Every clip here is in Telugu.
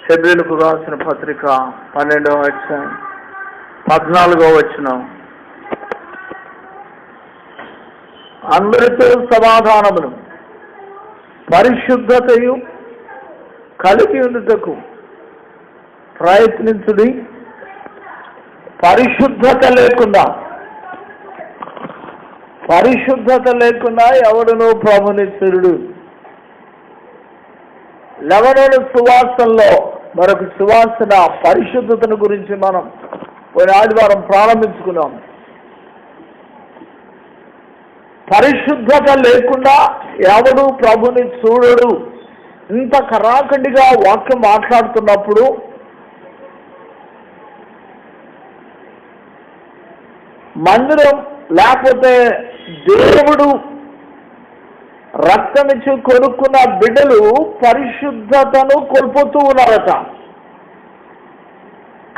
హెబ్రీయులకు రాసిన పత్రిక 12వ అధ్యాయం 14వ వచనం. అందరితో సమాధానమును పరిశుద్ధతయు కలిగి ఉండుటకు ప్రయత్నించుడి. పరిశుద్ధత లేకుండా ఎవడునూ ప్రభుని చూడు. లెవనోను సువాసనలో మరొక సువాసన పరిశుద్ధతను గురించి మనం పోయిన ఆదివారం ప్రారంభించుకున్నాం. పరిశుద్ధత లేకుండా ఎవడు ప్రభుని చూడడు. ఇంత కరాఖండిగా వాక్యం మాట్లాడుతున్నప్పుడు మందిరం లేకపోతే దేవుడు రక్తమిచ్చి కొనుక్కున్న బిడ్డలు పరిశుద్ధతను కోల్పోతూ ఉన్నారట.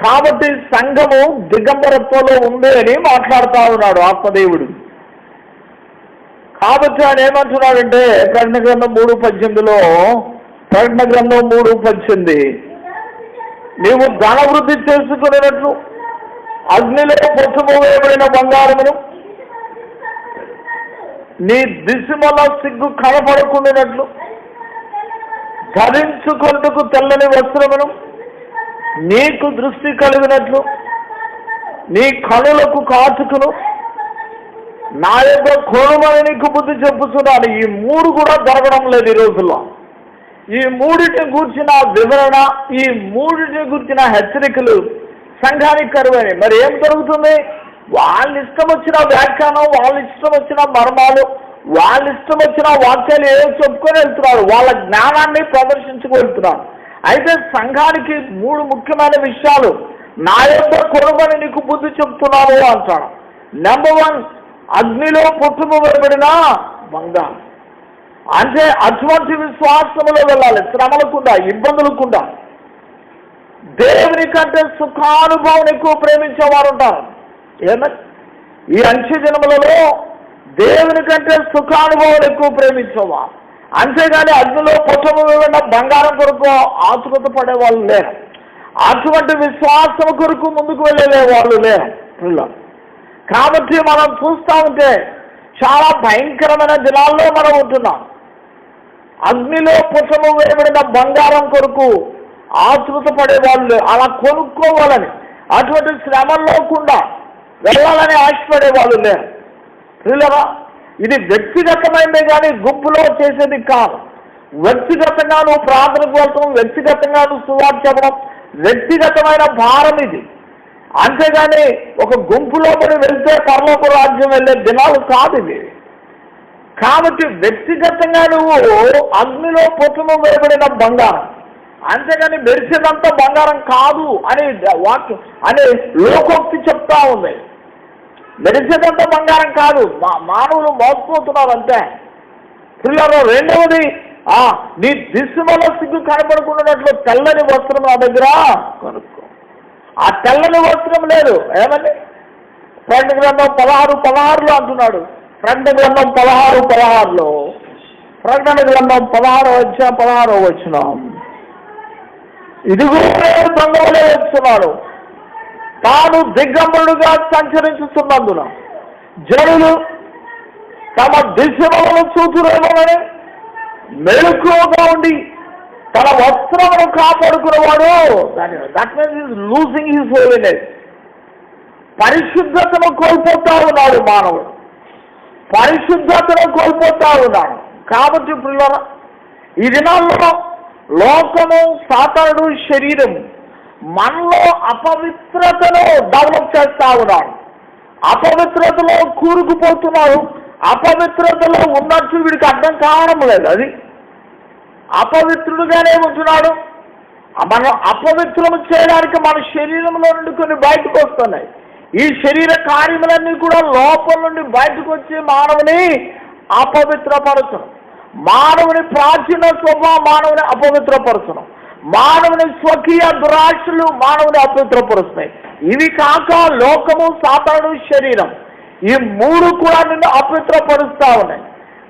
కాబట్టి సంఘము దిగంబరత్వంలో ఉంది అని మాట్లాడుతూ ఉన్నాడు ఆత్మదేవుడు. కాబట్టి ఆయన ఏమంటున్నాడంటే ప్రకటన గ్రంథం 3:18లో, ప్రకటన గ్రంథం 3:18, నీవు ధనవృద్ధి చేసుకునేటట్లు అగ్నిలో పొట్టువేయబడిన బంగారమును, నీ దిశమల సిగ్గు కనపడకుండానట్లు ధరించుకొందుకు తెల్లని వస్త్రమును నీకు దృష్టి కలిగినట్లు నీ కనులకు కాచుకును నా యొక్క కోణమని నీకు బుద్ధి చెప్పుతున్నాను. ఈ మూడు కూడా దొరకడం లేదు ఈ రోజుల్లో. ఈ మూడింటిని గూర్చిన వివరణ, ఈ మూడింటిని గూర్చిన హెచ్చరికలు సంఘానికి కరువైనవి. మరి ఏం జరుగుతుంది? వాళ్ళ ఇష్టం వచ్చిన వ్యాఖ్యానం, వాళ్ళ ఇష్టం వచ్చిన మర్మాలు, వాళ్ళ ఇష్టం వచ్చిన వాక్యాలు ఏదో చెప్పుకొని వెళ్తున్నారు. వాళ్ళ జ్ఞానాన్ని ప్రదర్శించుకు వెళ్తున్నారు. అయితే సంఘానికి మూడు ముఖ్యమైన విషయాలు నా యొక్క కొనుగోలు నీకు బుద్ధి చెప్తున్నాను అంటాడు. నెంబర్ 1, అగ్నిలో పొట్టువేయబడిన బంగారం. అంటే అటువంటి విశ్వాసములో వెళ్ళాలి, శ్రమలకుండా, ఇబ్బందులకుండా. దేవుని కంటే సుఖానుభవం ఎక్కువ ప్రేమించేవారు ఉంటారు. ఏమని ఈ అంచె జన్మలలో దేవుని కంటే సుఖానుభవం ఎక్కువ ప్రేమించేవారు. అంతేగాని అగ్నిలో పొట్టువేయబడిన బంగారం కొరకు ఆతురత పడే వాళ్ళు లేరు. అటువంటి విశ్వాసం కొరకు ముందుకు వెళ్ళే వాళ్ళు లేరు. కాబట్టి మనం చూస్తూ ఉంటే చాలా భయంకరమైన దినాల్లో మనం ఉంటున్నాం. అగ్నిలో పొట్టువేయబడిన బంగారం కొరకు ఆతృత పడే వాళ్ళు, అలా కొనుక్కోవాలని, అటువంటి శ్రమల్లో కూడా వెళ్ళాలని ఆశపడే వాళ్ళు లేరు. పిల్లరా, ఇది వ్యక్తిగతమైనదే కానీ గుంపులో చేసేది కాదు. వ్యక్తిగతంగా నువ్వు ప్రార్థనకు వెళ్తాం, వ్యక్తిగతంగా నువ్వు సువార్త చెప్పడం, వ్యక్తిగతమైన భారం ఇది. అంతేగాని ఒక గుంపులో పడి వెళ్తే పరలోక రాజ్యం వెళ్ళే దినాలు కాదు ఇవి. కాబట్టి వ్యక్తిగతంగా నువ్వు అగ్నిలో పొట్టువేయబడిన బంగారం, అంతేగాని మెరిసేదంతా బంగారం కాదు అని వాక్యం అనే లోకోక్తి చెప్తా ఉంది. మెరిసేదంతా బంగారం కాదు, మానవులు మోసపోతున్నారు అంతే. పిల్లలు, రెండవది, నీ దిశమల సిగ్గు కనపడకుండానట్లు తెల్లని వస్త్రం నా దగ్గర కొనుక్కో. ఆ తెల్లని వస్త్రం లేదు. ఏమని ప్రకటన గ్రంథం 16:16లో అంటున్నాడు. ప్రకటన గ్రంథం 16:16లో, ప్రకటన గ్రంథం 16వ వచనం, ఇదిగో దొంగలే వస్తున్నాడు, తాను దిగంబరుడుగా సంచరించుతున్నందున జనులు తమ దిశలను చూతురేమోనని మెలకువగా ఉండి తన వస్త్రమును కాపాడుకునేవాడు. That means is losing his holiness. పరిశుద్ధతను కోల్పోతా ఉన్నాడు మానవుడు, పరిశుద్ధతను కోల్పోతా ఉన్నాడు. కాబట్టి పిల్లల, ఈ దినాల్లో లోకము, సాతానుడు, శరీరం మనలో అపవిత్రతను డెవలప్ చేస్తా ఉన్నాడు. అపవిత్రతలో కూరుకుపోతున్నారు. అపవిత్రతలో ఉన్నట్టు వీడికి అర్థం కావడం లేదు. అది అపవిత్రుడుగానే ఉంటున్నాడు. మనం అపవిత్రము చేయడానికి మన శరీరంలో నుండి కొన్ని బయటకు వస్తున్నాయి. ఈ శరీర కార్యములన్నీ కూడా లోపల నుండి బయటకు వచ్చి మానవుని అపవిత్రపరచడం, మానవుని ప్రాచీన స్వభావం మానవుని అపవిత్రపరచడం, మానవుని స్వకీయ దురాశలు మానవుని అపవిత్రపరుస్తున్నాయి. ఇవి కాక లోకము, సాతానుడు, శరీరం, ఈ మూడు కూడా నిన్ను అపవిత్రపరుస్తా ఉన్నాయి.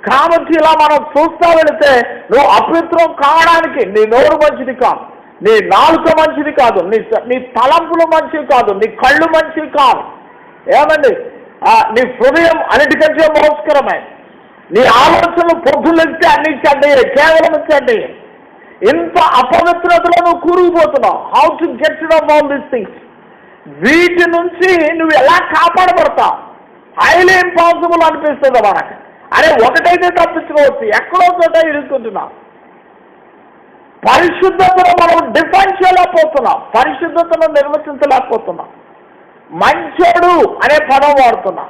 కాబట్టి ఇలా మనం చూస్తా వెళితే నువ్వు అపవిత్రం కావడానికి నీ నోరు మంచిది కాదు, నీ నాలుక మంచిది కాదు, నీ తలంపులు మంచివి కాదు, నీ కళ్ళు మంచివి కాదు. ఏమండి, నీ హృదయం అన్నిటికంటే మోసకరమే. నీ ఆలోచనలు పొద్దులెత్తే అన్ని చెడ్డయ్యే, కేవలం చెడ్డయ్యే. ఇంత అపవిత్రతలో నువ్వు కూరుకుపోతున్నావు. How to get rid of all these things? వీటి నుంచి నువ్వు ఎలా కాపాడబడతావు? హైలీ ఇంపాసిబుల్ అనిపిస్తుంది మనకు. అరే ఒకటైతే తప్పించుకోవచ్చు, ఎక్కడో చోట ఇరుక్కుంటున్నాం. పరిశుద్ధతను మనం డిఫైన్ చేయలేకపోతున్నాం, పరిశుద్ధతను నిర్వచించలేకపోతున్నాం. మంచోడు అనే పదం వాడుతున్నాం.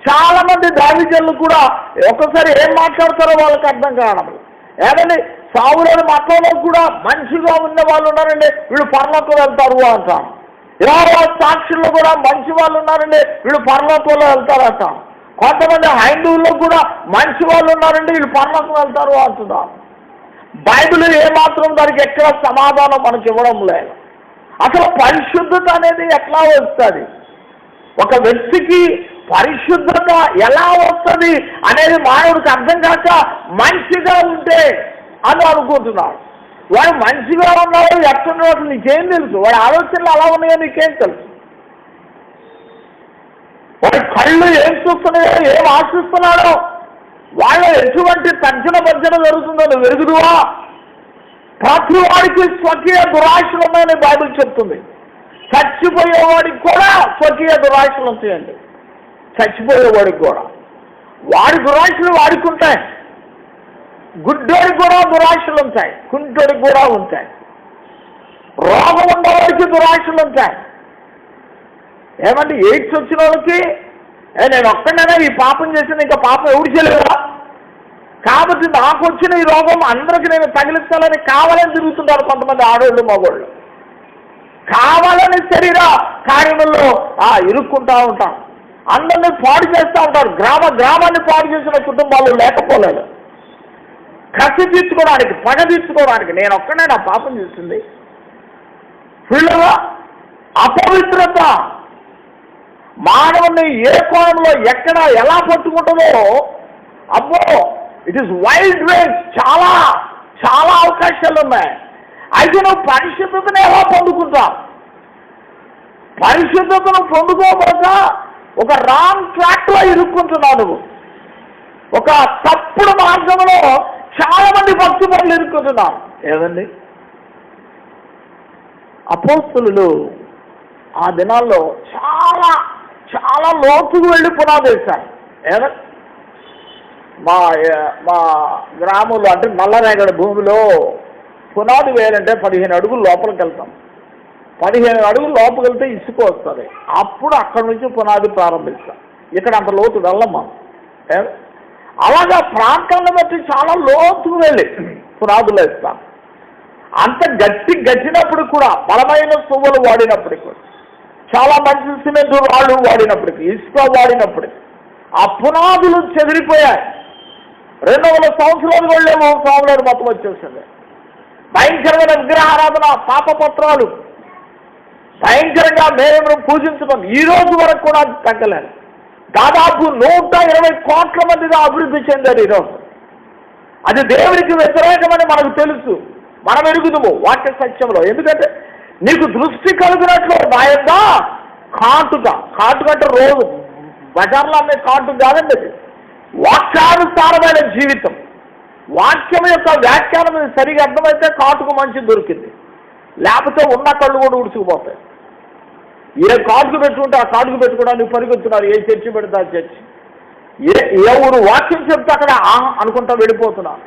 చాలా మంది దావిజనులు కూడా ఒక్కసారి ఏం మాట్లాడతారో వాళ్ళకి అర్థం కావడం. ఏదండి, సావులేని మతంలో కూడా మంచిగా ఉన్న వాళ్ళు ఉన్నారండి, వీళ్ళు పరలోకం వెళ్తారు అంటారు. ఇరవై సాక్షుల్లో కూడా మంచి వాళ్ళు ఉన్నారండి, వీళ్ళు పరలోకంలో వెళ్తారు అంటారు. కొంతమంది హైందువుల్లో కూడా మంచి వాళ్ళు ఉన్నారండి, వీళ్ళు పరలోకం వెళ్తారు అంటున్నారు. బైబిల్ ఏమాత్రం దానికి ఎక్కడ సమాధానం మనకి ఇవ్వడం లేదు. అసలు పరిశుద్ధత అనేది ఎట్లా వస్తుంది? ఒక వ్యక్తికి పరిశుద్ధత ఎలా వస్తుంది అనేది మానవుడికి అర్థం కాక మంచిగా ఉంటే అని అనుకుంటున్నాడు. వాడు మంచిగా ఉన్నాడు, ఎట్టున్నాడు అసలు నీకేం తెలుసు? వాడి ఆలోచనలు అలా ఉన్నాయో నీకేం తెలుసు? వాడి కళ్ళు ఏం చూస్తున్నాయో, ఏం ఆశిస్తున్నాడో, వాళ్ళ ఎటువంటి తర్జన భర్జన జరుగుతుందో నువ్వు ఎరుగుదువా? ప్రతి వాడికి స్వకీయ దురాశలు ఉన్నాయని బైబిల్ చెప్తుంది. చచ్చిపోయేవాడికి కూడా స్వకీయ దురాశలు ఉంటాయండి. చచ్చిపోయేవాడికి కూడా వాడి దురాశలు వాడికి ఉంటాయి. గుడ్డోడికి కూడా దురాశలు ఉంటాయి, కుంటోడికి కూడా ఉంటాయి. రోగం ఉన్నవాడికి దురాశలు ఉంటాయి. ఏమంటే ఎయిడ్స్ వచ్చిన వాళ్ళకి నేను ఒక్కడైనా ఈ పాపం చేసిన ఇంకా పాపం ఎవరు చేయలేదా? కాబట్టి నాకు వచ్చిన ఈ రోగం అందరికి నేను తగిలించాలని కావాలని తిరుగుతుంటారు కొంతమంది ఆడోళ్ళు మగోళ్ళు. కావాలని శరీర కార్యముల్లో ఇరుక్కుంటా ఉంటాం, అందరినీ పాడు చేస్తూ ఉంటారు. గ్రామాన్ని పాడు చేసిన కుటుంబాలు లేకపోలేదు. కసి తీర్చుకోవడానికి, పగ తీర్చుకోవడానికి నేను ఒక్కడే నా పాపం చేస్తుంది. పిల్లగా అపవిత్రత మానవుని ఏ కోణంలో ఎక్కడ ఎలా పట్టుకుంటుందో, అబ్బో ఇట్ ఈస్ వైల్డ్ రేంజ్. చాలా చాలా అవకాశాలు ఉన్నాయి. అయితే నువ్వు పరిశుద్ధతను ఎలా పొందుకుంటావు? పరిశుద్ధతను పొందుకోబోక ఒక రాంగ్ ట్రాక్లో ఇరుక్కుంటున్నావు. నువ్వు ఒక తప్పుడు మార్గంలో చాలా మంది భక్తి పనులు ఇరుక్కుంటున్నావు. ఏదండి, అపోస్తలులు ఆ దినాల్లో చాలా చాలా లోతుకు వెళ్ళి పునాది వేశారు. ఏదండి, మా గ్రామంలో అంటే నల్లరేగడి భూమిలో పునాది వేయాలంటే 15 అడుగులు లోపలికి వెళ్తాం. 15 అడుగులు లోపలికి వెళ్తే ఇసుక వస్తుంది. అప్పుడు అక్కడి నుంచి పునాది ప్రారంభిస్తాం. ఇక్కడ అంత లోతు వెళ్ళమ్మా. అలాగా ప్రాంతాలను బట్టి చాలా లోతుకు వెళ్ళి పునాదులు వేస్తాం. అంత గట్టినప్పుడు కూడా, బలమైన సువ్వలు వాడినప్పటికి కూడా, చాలా మంచి సిమెంట్ రాళ్ళు వాడినప్పటికీ, ఇసుక వాడినప్పటికీ ఆ పునాదులు చెదిరిపోయాయి. 200 సంవత్సరాలు వెళ్ళేమో స్వాములు మొత్తం వచ్చేసింది. భయంకరమైన విగ్రహారాధన, పాపపత్రాలు, భయంకరంగా మేము పూజించడం ఈ రోజు వరకు కూడా తగ్గలేదు. దాదాపు 120 కోట్ల మందిగా అభివృద్ధి చెందారు ఈరోజు. అది దేవునికి వ్యతిరేకమని మనకు తెలుసు, మనం ఎరుగుదుము వాక్య సత్యంలో. ఎందుకంటే నీకు దృష్టి కలిగినట్లు నా యొక్క కాటుక అంటే రోజు బజార్లో అమ్మే కాటు కాదండి. అది వాక్యానుసారమైన జీవితం. వాక్యం యొక్క వ్యాఖ్యానం సరిగా అర్థమైతే కాటుకు మంచి దొరికింది, లేకపోతే ఉన్న కళ్ళు కూడా ఉడుచుకుపోతాయి. ఏ కాటుకు పెట్టుకుంటే ఆ కాటుకు పెట్టుకోవడానికి పరిగెత్తున్నారు. ఏ చర్చి పెడితే ఆ చర్చి, ఏ ఊరు వాక్యం చెప్తే అక్కడ అనుకుంటా వెళ్ళిపోతున్నారు.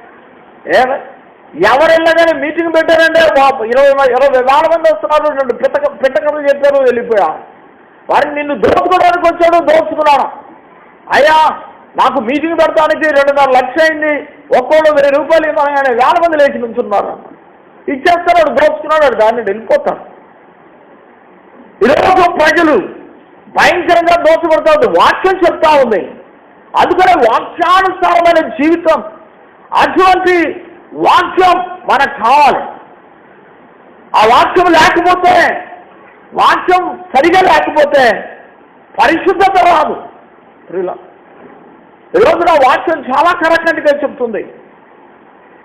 ఎవరెళ్ళగానే మీటింగ్ పెట్టారంటే 20,000 మంది వస్తున్నారు, 2 పిట్టకలు చెప్పారు, వెళ్ళిపోయారు. వారిని నిన్ను దోచుకోవడానికి వచ్చాడు, దోచుకున్నాను. అయ్యా నాకు మీటింగ్ పెడతానికి 2.5 లక్షలు అయింది, ఒక్కోళ్ళు 1000 రూపాయలు ఇవ్వగానే 1,000 మంది లేచి నుంచున్నారు. ఇచ్చేస్తారు, వాడు దోచుకున్నాడు, దాన్ని వెళ్ళిపోతాడు. ఈరోజు ప్రజలు భయంకరంగా దోచబడతాడు. వాక్యం చెప్తా ఉంది. అందుకనే వాక్యానుసారమైన జీవితం, అటువంటి వాక్యం మనకు కావాలి. ఆ వాక్యం లేకపోతే, వాక్యం సరిగా లేకపోతే పరిశుద్ధత రాదు. ఈరోజు నా వాక్యం చాలా కరెక్ట్గా చెప్తుంది.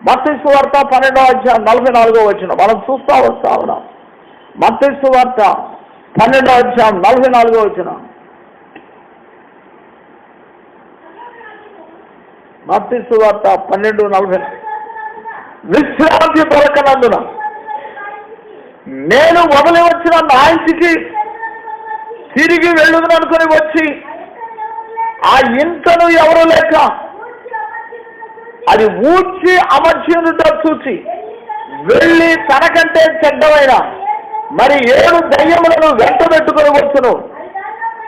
మత్తయి సువార్త 12:44 మనం చూస్తా వస్తా ఉన్నాం. మత్తయి సువార్త 12:44. మత్తయి సువార్త 12:40. విశ్రాంతి దొరకనందున నేను వదిలి వచ్చిన నా ఇంటికి తిరిగి వెళ్ళుదనుకొని వచ్చి ఆ ఇంటను ఎవరు లేక అది ఊడ్చి అమర్చినట్టు చూచి వెళ్ళి తనకంటే చెడ్డమైన మరి 7 దయ్యములను వెంట పెట్టుకొని వచ్చును.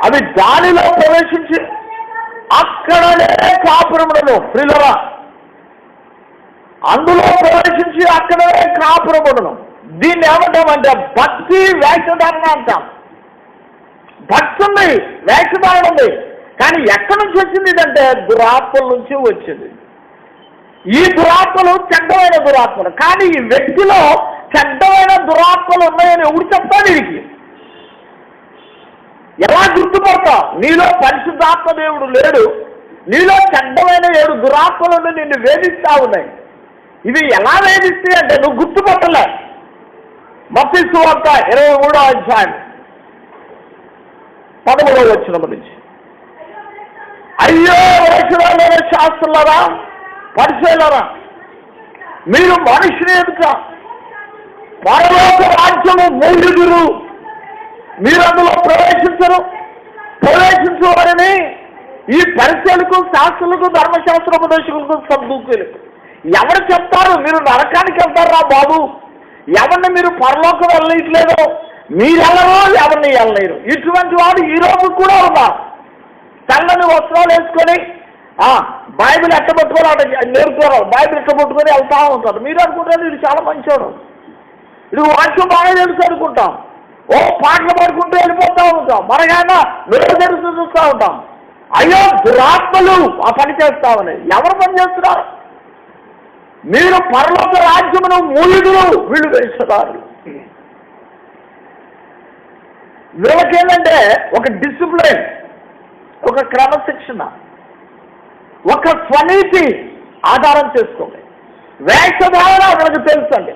అవి దానిలో ప్రవేశించి అక్కడనే కాపురములను ప్రియులరా, అందులో ప్రవేశించి అక్కడనే కాపురములను. దీన్ని ఏమంటామంటే భక్తి వేషధారణ అంటాం. భక్తి ఉంది, వేషధారణ ఉంది. కానీ ఎక్కడి నుంచి వచ్చింది అంటే దురాత్మల నుంచి వచ్చింది. ఈ దురాత్మలు చెడ్డమైన దురాత్మలు. కానీ ఈ వ్యక్తిలో చెడ్డమైన దురాత్మలు ఉన్నాయని ఎవరు చెప్తాడు? వీరికి ఎలా గుర్తుపడతా? నీలో పరిశుద్ధాత్మ దేవుడు లేడు, నీలో చెడ్డమైన 7 దురాత్మలు నిన్ను వేధిస్తా ఉన్నాయి. ఇవి ఎలా వేధిస్తాయి అంటే నువ్వు గుర్తుపట్టలే. మత్తయి సువార్త 23:13 నుంచి, అయ్యో వేషధారులైన శాస్త్రులారా, పరిచయులారా, మీరు మనుషుని ఎదుట పరలోక రాజ్యము మూడుదురు, మీరు అందులో ప్రవేశించవారని ఈ పరిచయులకు, శాస్త్రులకు, ధర్మశాస్త్ర ఉపదేశకులకు, సద్దుకులకు ఎవరు చెప్తారు? మీరు నరకానికి వెళ్తారా బాబు, ఎవరిని మీరు పరలోకం వెళ్ళట్లేదు, మీరు వెళ్ళరు, ఎవరిని వెళ్ళలేరు. ఇటువంటి వాడు ఈ రోజు కూడా ఉన్నారు. తెల్లని వస్త్రాలు వేసుకొని బైబిల్ ఎట్టబట్టుకొని అటు నేర్పుతారు, బైబిల్ ఎట్టబట్టుకొని వెళ్తా ఉంటారు. మీరు అనుకుంటారు ఇది చాలా మంచోడు, ఇది వాక్యం బాగా తెలుసు అనుకుంటాం. ఓ పాటలు పాడుకుంటూ వెళ్ళిపోతూ ఉంటాం, మనకైనా నోరు తెరుస్తూ చూస్తూ ఉంటాం. అయ్యో దురాత్మలు ఆ పని చేస్తామని. ఎవరు పని చేస్తున్నారు? మీరు పరలోక రాజ్యమును మూయుదులు, వీళ్ళు వేస్తున్నారు. వీళ్ళకేంటంటే ఒక డిసిప్లిన్, ఒక క్రమశిక్షణ, ఒక స్వనీతి ఆధారం చేసుకోండి. వేషధారణ మనకు తెలుసండి.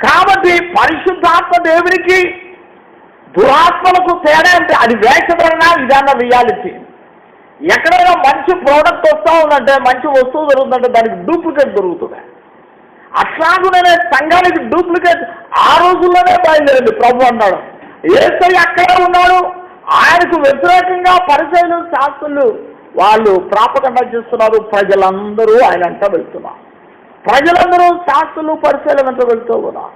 కాబట్టి పరిశుద్ధాత్మ దేవునికి దురాత్మలకు తేడా అంటే అది వేషధారణ, ఇదన్న రియాలిటీ. ఎక్కడైనా మంచి ప్రోడక్ట్ వస్తూ ఉందంటే, మంచి వస్తువు దొరుకుతుందంటే దానికి డూప్లికేట్ దొరుకుతుంది. అట్లాగునే సంఘానికి డూప్లికేట్ ఆ రోజుల్లోనే బయలుదేరింది. ప్రభు అన్నాడు, యేసయ్య అక్కడే ఉన్నాడు, ఆయనకు వ్యతిరేకంగా పరిచయులు, శాస్త్రులు వాళ్ళు ప్రాపగండ చేస్తున్నారు. ప్రజలందరూ ఆయన అంట వెళ్తున్నారు. ప్రజలందరూ శాస్త్రులు, పరిచయులు వెంట వెళ్తూ ఉన్నారు.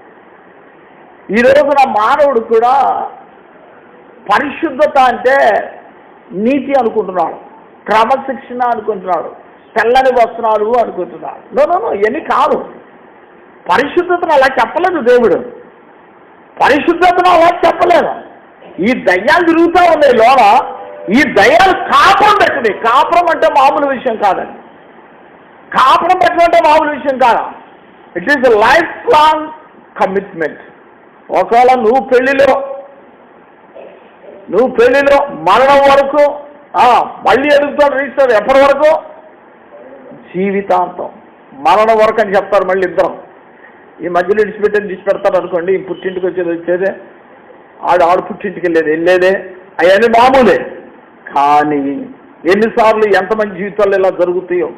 ఈ రోజున మానవుడు కూడా పరిశుద్ధత అంటే నీతి అనుకుంటున్నాడు, క్రమశిక్షణ అనుకుంటున్నాడు, తెల్లని వస్త్రాలు అనుకుంటున్నాడు. నో ఇవన్నీ కాదు. పరిశుద్ధతను అలా చెప్పలేదు దేవుడు. పరిశుద్ధతను అలా చెప్పలేదు. ఈ దయ్యాలు తిరుగుతూ ఉన్నాయి లోన. ఈ దయ్యాలు కాపురం పెట్టింది. కాపురం అంటే మామూలు విషయం కాదండి. కాపురం పెట్టడం అంటే మామూలు విషయం కాదా. It is life long commitment. ఒకవేళ నువ్వు పెళ్లిలో మరణం వరకు మళ్ళీ ఎదుగుతాడు రిజిస్టర్. ఎప్పటి వరకు? జీవితాంతం. మరణం వరకు అని చెప్తారు. మళ్ళీ ఇద్దరం ఈ మధ్యలో విడిచిపెడతారు అనుకోండి. ఈ పుట్టింటికి వచ్చేదే, ఆడు పుట్టింటికి వెళ్ళేదే అవన్నీ మామూలే. కానీ ఎన్నిసార్లు ఎంతమంది జీవితాల్లో ఇలా జరుగుతాయో.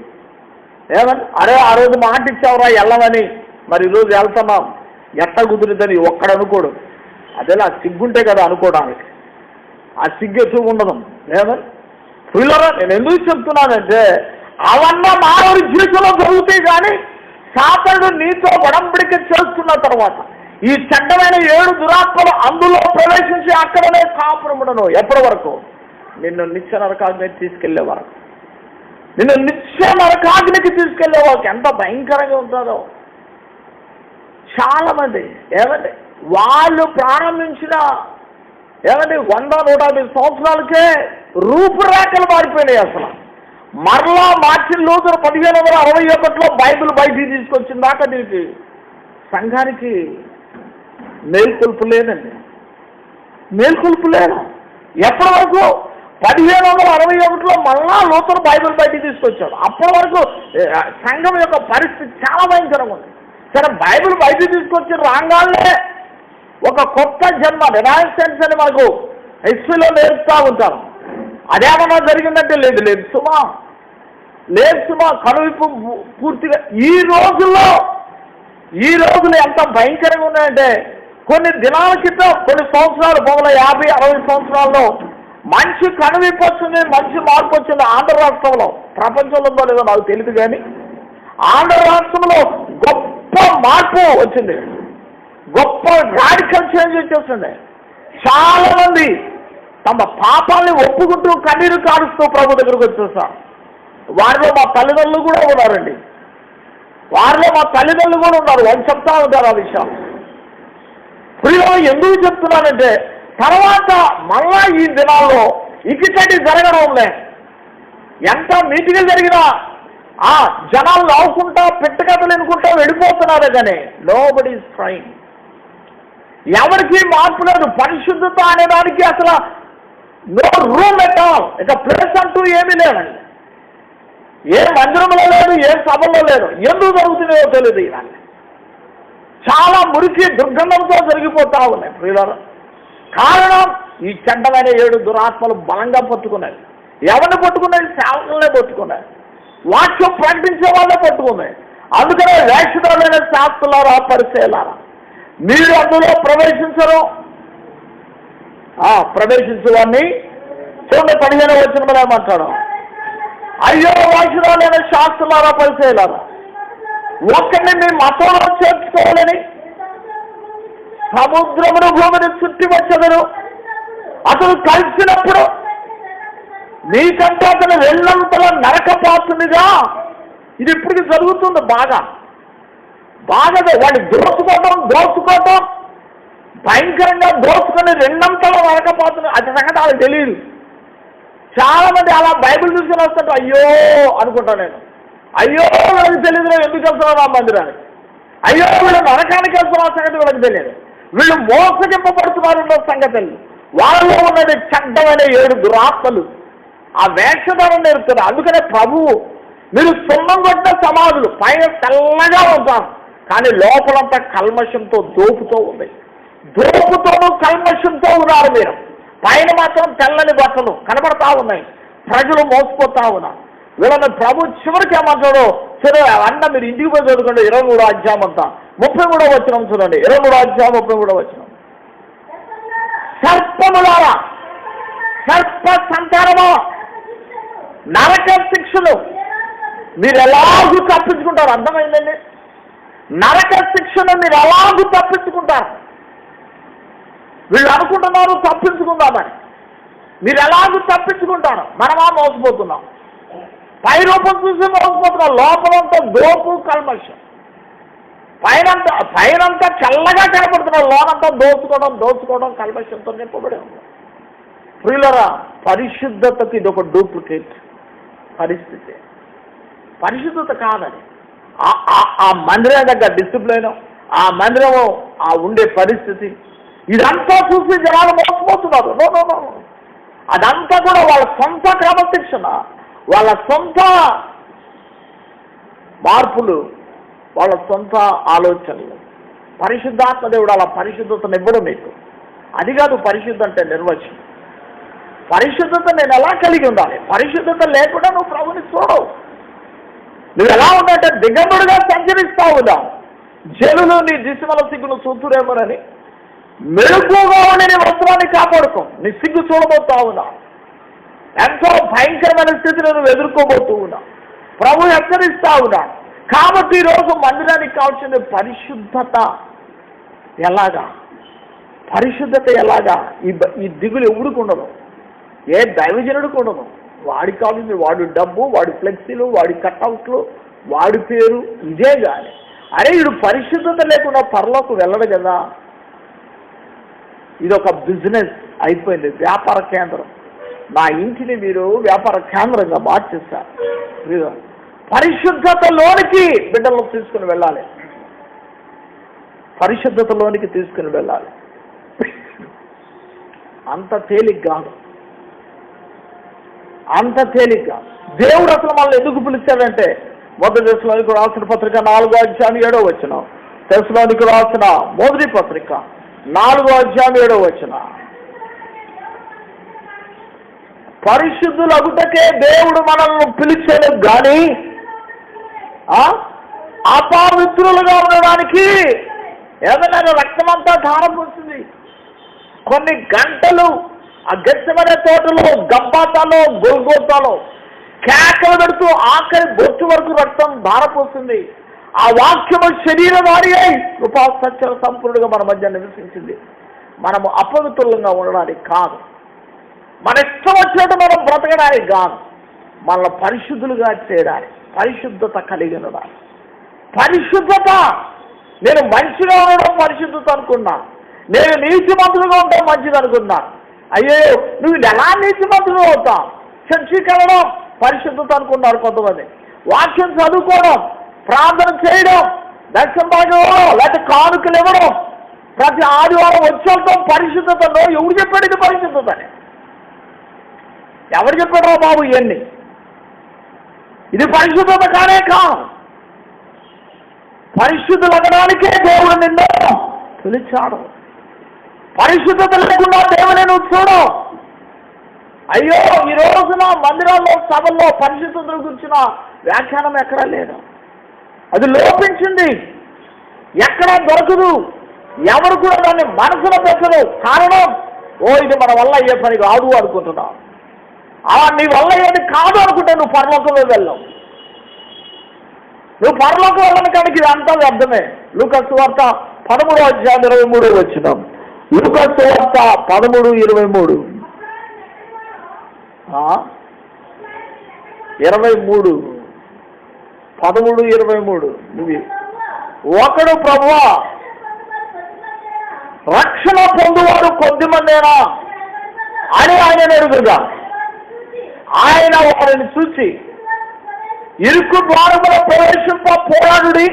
ఏమని అరే ఆ రోజు మాట ఇచ్చావురా వెళ్ళమని, మరి ఈరోజు వెళ్తున్నాం, ఎట్ట కుదురుదని ఒక్కడు అనుకోడు. అదేలా సిగ్గుంటే కదా అనుకోవడానికి. ఆ సిగ్గు ఎక్కువ ఉండదు. ఏమని పిల్లరా, నేను ఎందుకు చెప్తున్నానంటే అవన్నీ మానవుడి జీవితంలో జరుగుతాయి. కానీ సాతానుడు నీతో ఒడంబడిక చేస్తున్న తర్వాత ఈ చెడ్డమైన 7 దురాత్మలు అందులో ప్రవేశించి అక్కడనే కాపురముడను. ఎప్పటి వరకు? నిన్ను నిత్య నరకాగ్నికి తీసుకెళ్లే వరకు. నిన్ను నిత్య నరకాగ్నికి తీసుకెళ్లే వరకు. ఎంత భయంకరంగా ఉంటుందో. చాలా మంది ఏమంటే వాళ్ళు ప్రారంభించిన 100-150 సంవత్సరాలకే రూపురేఖలు మారిపోయినాయి. అసలు మరలా మార్చిన లూథర్ 1561లో బైబిల్ బయటికి తీసుకొచ్చిన దాకా దీనికి సంఘానికి మేల్కొల్పు లేదండి. మేల్కొల్పు లేదు. ఎప్పటి వరకు? 1561లో మళ్ళా లూథర్ బైబిల్ బయటికి తీసుకొచ్చాడు. అప్పటి వరకు సంఘం యొక్క పరిస్థితి చాలా భయంకరంగా ఉంది. సరే, బైబిల్ బయటికి తీసుకొచ్చి రాగానే ఒక కొత్త జన్మ రినాయిసెన్స్ అని మనకు హిస్టరీలో నేర్పుతూ ఉంటారు. అదేమన్నా జరిగిందంటే లేదు లేదు సుమా, లేదు సుమా, కనువిప్పు పూర్తిగా ఈ రోజులు ఎంత భయంకరంగా ఉన్నాయంటే, కొన్ని దినాల క్రితం, కొన్ని సంవత్సరాలు 50-60 సంవత్సరాల్లో మంచి కనువిప్పు వచ్చింది, మంచి మార్పు వచ్చింది ఆంధ్ర రాష్ట్రంలో. ప్రపంచంలో ఉందో లేదో నాకు తెలియదు, కానీ ఆంధ్ర రాష్ట్రంలో గొప్ప మార్పు వచ్చింది, గొప్ప రాడికల్ చేంజ్ వచ్చేస్తుంది. చాలా మంది తమ పాపాలని ఒప్పుకుంటూ కన్నీరు కారుస్తూ ప్రభు దగ్గరకు వచ్చేస్తారు. వారిలో మా తల్లిదండ్రులు కూడా ఉన్నారండి, వారిలో మా తల్లిదండ్రులు కూడా ఉన్నారు. వాళ్ళు చెప్తా ఉంటారు ఆ విషయం. ప్రియులు, ఎందుకు చెప్తున్నానంటే, తర్వాత మళ్ళా ఈ దినాల్లో ఇక్కడి జరగడంలే. ఎంత నీట్గా జరిగినా జనాలు నవ్వుకుంటా పెట్టకథలు ఎన్నుకుంటా వెళ్ళిపోతున్నారే కానీ నోబడీ ఈజ్ ట్రైయింగ్. ఎవరికి మార్పు లేదు. పరిశుద్ధత అనేదానికి అసలు నో రూమ్ ఎట్ ఆల్. ఇక ప్లేస్ అంటూ ఏమీ లేదండి. ఏ మందిరంలో లేదు, ఏ సభలో లేదు. ఎందుకు జరుగుతున్నాయో తెలియదు. ఇవన్నీ చాలా మురికి దుర్గంధంతో జరిగిపోతా ఉన్నాయి ప్రియులారా. కారణం, ఈ చెడ్డమైన 7 దురాత్మలు బలంగా పట్టుకున్నాయి. ఎవరిని పట్టుకున్నాయి? సేవకులనే పట్టుకున్నాయి, వాక్యం ప్రకటించే వాళ్ళే పట్టుకున్నాయి. అందుకనే వేషధారులైన శాస్త్రులారా, పరిచయాలారా, మీరు అందులో ప్రవేశించరు. ప్రవేశించేవాడిని చూడండి, 15వ వచనంలో ఏమంటాడు? అయ్యో వేషధారులైన శాస్త్రులారా, పరిచయాలారా, ఒక్కడిని మీ మతంలో చేర్చుకోవాలని సముద్రమును భూమిని చుట్టి వచ్చెదరు. అతను కలిసినప్పుడు మీకంటే అతను వెళ్ళంతలో నరకపాత్రునిగా. ఇది ఇప్పటికి జరుగుతుంది. బాగా వాడిని దోచుకోవటం భయంకరంగా దోచుకొని రెండంతలో నరకపాత్రుని. అది సంగతి వాళ్ళకి తెలియదు. చాలా మంది అలా బైబిల్ చూసుకుని వస్తుంటే అయ్యో అనుకుంటాను నేను. అయ్యో వీళ్ళకి తెలియదు ఎందుకు వెళ్తున్నారు ఆ మందిరానికి. అయ్యో వీళ్ళు నరకానికి వెళ్తున్న సంగతి వీళ్ళకి తెలియదు. వీళ్ళు మోసగింపబడుతున్నారు సంగతి. వాళ్ళలో ఉన్నది చెడ్డమైన 7 దురాత్మలు ఆ వేషధారణ నేర్పుతున్నారు. అందుకనే ప్రభువు, మీరు సున్నం కొట్టిన సమాధులు పైన తెల్లగా ఉంటారు, కానీ లోపలంతా కల్మషంతో దోపుతో ఉంది. దోపుతోనూ కల్మషంతో ఉన్నారు మీరు. పైన మాత్రం తెల్లని బట్టలు కనబడతా ఉన్నాయి. ప్రజలు మోసపోతా ఉన్నారు. వీళ్ళని ప్రభు చివరికి ఏమంటాడో సరే అన్న మీరు ఇంటికి పోయి చదువుకోండి. 23వ అధ్యాయం అంతా 33వ వచనం చూడండి. 23వ అధ్యాయం 33వ వచనం. సర్పములారా, సర్ప సంతానమా, నరక శిక్షలు మీరు ఎలాగూ తప్పించుకుంటారు. అర్థమైందండి? నరక శిక్షను మీరు ఎలాగూ తప్పించుకుంటారు. వీళ్ళు అనుకుంటున్నారు తప్పించుకుందామని. మీరు ఎలాగూ తప్పించుకుంటారు. మనమా మోసపోతున్నాం. పై రూపం చూసి మోసపోతున్నాం. లోపలంతా దోపు కల్మషం. పైనంతా చల్లగా కనపడుతున్నాం, లోనంతా దోచుకోవడం కల్మషంతో నింపబడి ఉంది. ప్రియులరా, పరిశుద్ధతకి ఇది ఒక డూప్లికేట్ పరిస్థితి. పరిశుద్ధత కాదని ఆ మందిరం దగ్గర డిసిప్లైన్, ఆ మందిరం ఆ ఉండే పరిస్థితి, ఇదంతా చూసి జనాలు మోసపోతున్నారు. నో, అదంతా కూడా వాళ్ళ సొంత క్రమశిక్షణ, వాళ్ళ సొంత మార్పులు, వాళ్ళ సొంత ఆలోచనలు. పరిశుద్ధాత్మ దేవుడు అలా పరిశుద్ధతను ఇవ్వడం మీకు. అది కాదు పరిశుద్ధ అంటే నిర్వచనం. పరిశుద్ధత నేను ఎలా కలిగి ఉండాలి? పరిశుద్ధత లేకుండా నువ్వు ప్రభుని చూడవు. నువ్వు ఎలా ఉందంటే దిగంబరుగా సంచరిస్తా ఉందా. జనులు నీ దిశమల సిగ్గును చూతురేమోనని మెరుపుగా ఉండి నీ వస్త్రాన్ని కాపాడుకో. నీ సిగ్గు చూడబోతా ఉన్నా. ఎంతో భయంకరమైన స్థితిని నువ్వు ఎదుర్కోబోతూ ఉన్నా. ప్రభు హెచ్చరిస్తా ఉన్నా. కాబట్టి ఈరోజు మందిరానికి కావాల్సిన పరిశుద్ధత ఎలాగా? పరిశుద్ధత ఎలాగా? ఈ దిగులు ఎవడికి ఉండదు, ఏ దైవజనుడికి ఉండదు. వాడికి కావాల్సింది వాడి డబ్బు, వాడి ఫ్లెక్సీలు, వాడి కట్అవుట్లు, వాడి పేరు, ఇదే కానీ అరే వీడు పరిశుద్ధత లేకుండా పరలోకి వెళ్ళడు కదా. ఇది ఒక బిజినెస్ అయిపోయింది, వ్యాపార కేంద్రం. నా ఇంటిని మీరు వ్యాపార కేంద్రంగా మార్చేస్తారు. పరిశుద్ధతలోనికి బిడ్డలను తీసుకుని వెళ్ళాలి. పరిశుద్ధతలోనికి తీసుకుని వెళ్ళాలి. అంత తేలిక కాదు. అంత తేలిక. దేవుడు అసలు మనల్ని ఎందుకు పిలిచాడంటే, మొదటి దశలోనికి రాసిన పత్రిక 4వ అధ్యాయం 7వ వచనం, దశలోనికి రాసిన మొదటి పత్రిక 4వ అధ్యాయం 7వ వచనం, పరిశుద్ధులగుటకే దేవుడు మనల్ని పిలిచాడు కానీ అపవిత్రులుగా ఉండడానికి. ఏదైనా రక్తమంతా ధారం వస్తుంది. కొన్ని గంటలు ఆ గెత్సేమనే తోటలో, గబ్బాతాలో, గొల్గోతాలో కేకలు పెడుతూ ఆఖరి బొట్టు వరకు రక్తం ధారపోస్తుంది. ఆ వాక్యము శరీరధారి అయి కృపా సత్య సంపూర్ణుడుగా మన మధ్య నివసించింది. మనము అపవిత్రులంగా ఉండడానికి కాదు, మన ఇష్టం వచ్చినట్టు మనం బ్రతకడానికి కాదు, మనల్ని పరిశుద్ధులుగా చేయడానికి, పరిశుద్ధత కలిగి ఉండడానికి. పరిశుద్ధత, నేను మంచిగా ఉండడం పరిశుద్ధత అనుకున్నా, నేను నీతిమంతులుగా ఉండడం మంచిది అనుకున్నా. అయ్యో నువ్వు ఎలా నీతిమంతులు అవుతావు? చర్చికి వెళ్ళడం పరిశుద్ధత అనుకున్నారు కొంతమంది, వాక్యం చదువుకోవడం, ప్రార్థన చేయడం, దర్శనం ఇవ్వడం, లేకపోతే కానుకలు ఇవ్వడం, ప్రతి ఆదివారం వచ్చేద్దాం పరిశుద్ధతలో. ఎవరు చెప్పాడు ఇది పరిశుద్ధత అని? ఎవరు చెప్పాడు రా బాబు ఇవన్నీ? ఇది పరిశుద్ధత కానే కాదు. పరిశుద్ధులు అనడానికే దేవుడు నిన్ను పిలిచాడు. పరిశుద్ధత లేకుండా దేవుని నువ్వు చూడు. అయ్యో ఈ రోజున మందిరాల్లో, సభల్లో పరిశుద్ధతల గురించిన వ్యాఖ్యానం ఎక్కడా లేదు. అది లోపించింది, ఎక్కడా దొరకదు. ఎవరు కూడా దాన్ని మనసులో పెట్టరు. కారణం, ఇది మన వల్ల అయ్యే పని కాదు అనుకుంటున్నావు. అలా నీ వల్ల ఏది కాదు అనుకుంటే నువ్వు పరలోకంలో వెళ్ళావు. నువ్వు పరలోకం వెళ్ళని కనుక ఇది అంతా వ్యర్థమే. లూకా సువార్త 13వ అధ్యాయం 23వ వచనం. లూకా సువార్త 13:23. 13:23. నువ్వు ఒకడు ప్రభువా రక్షణ పొందువారు కొద్దిమందేనా అని ఆయన అడుగుగా, ఆయన వారిని చూసి ఇరుకు ద్వారములో ప్రవేశింప పోరాడుడి,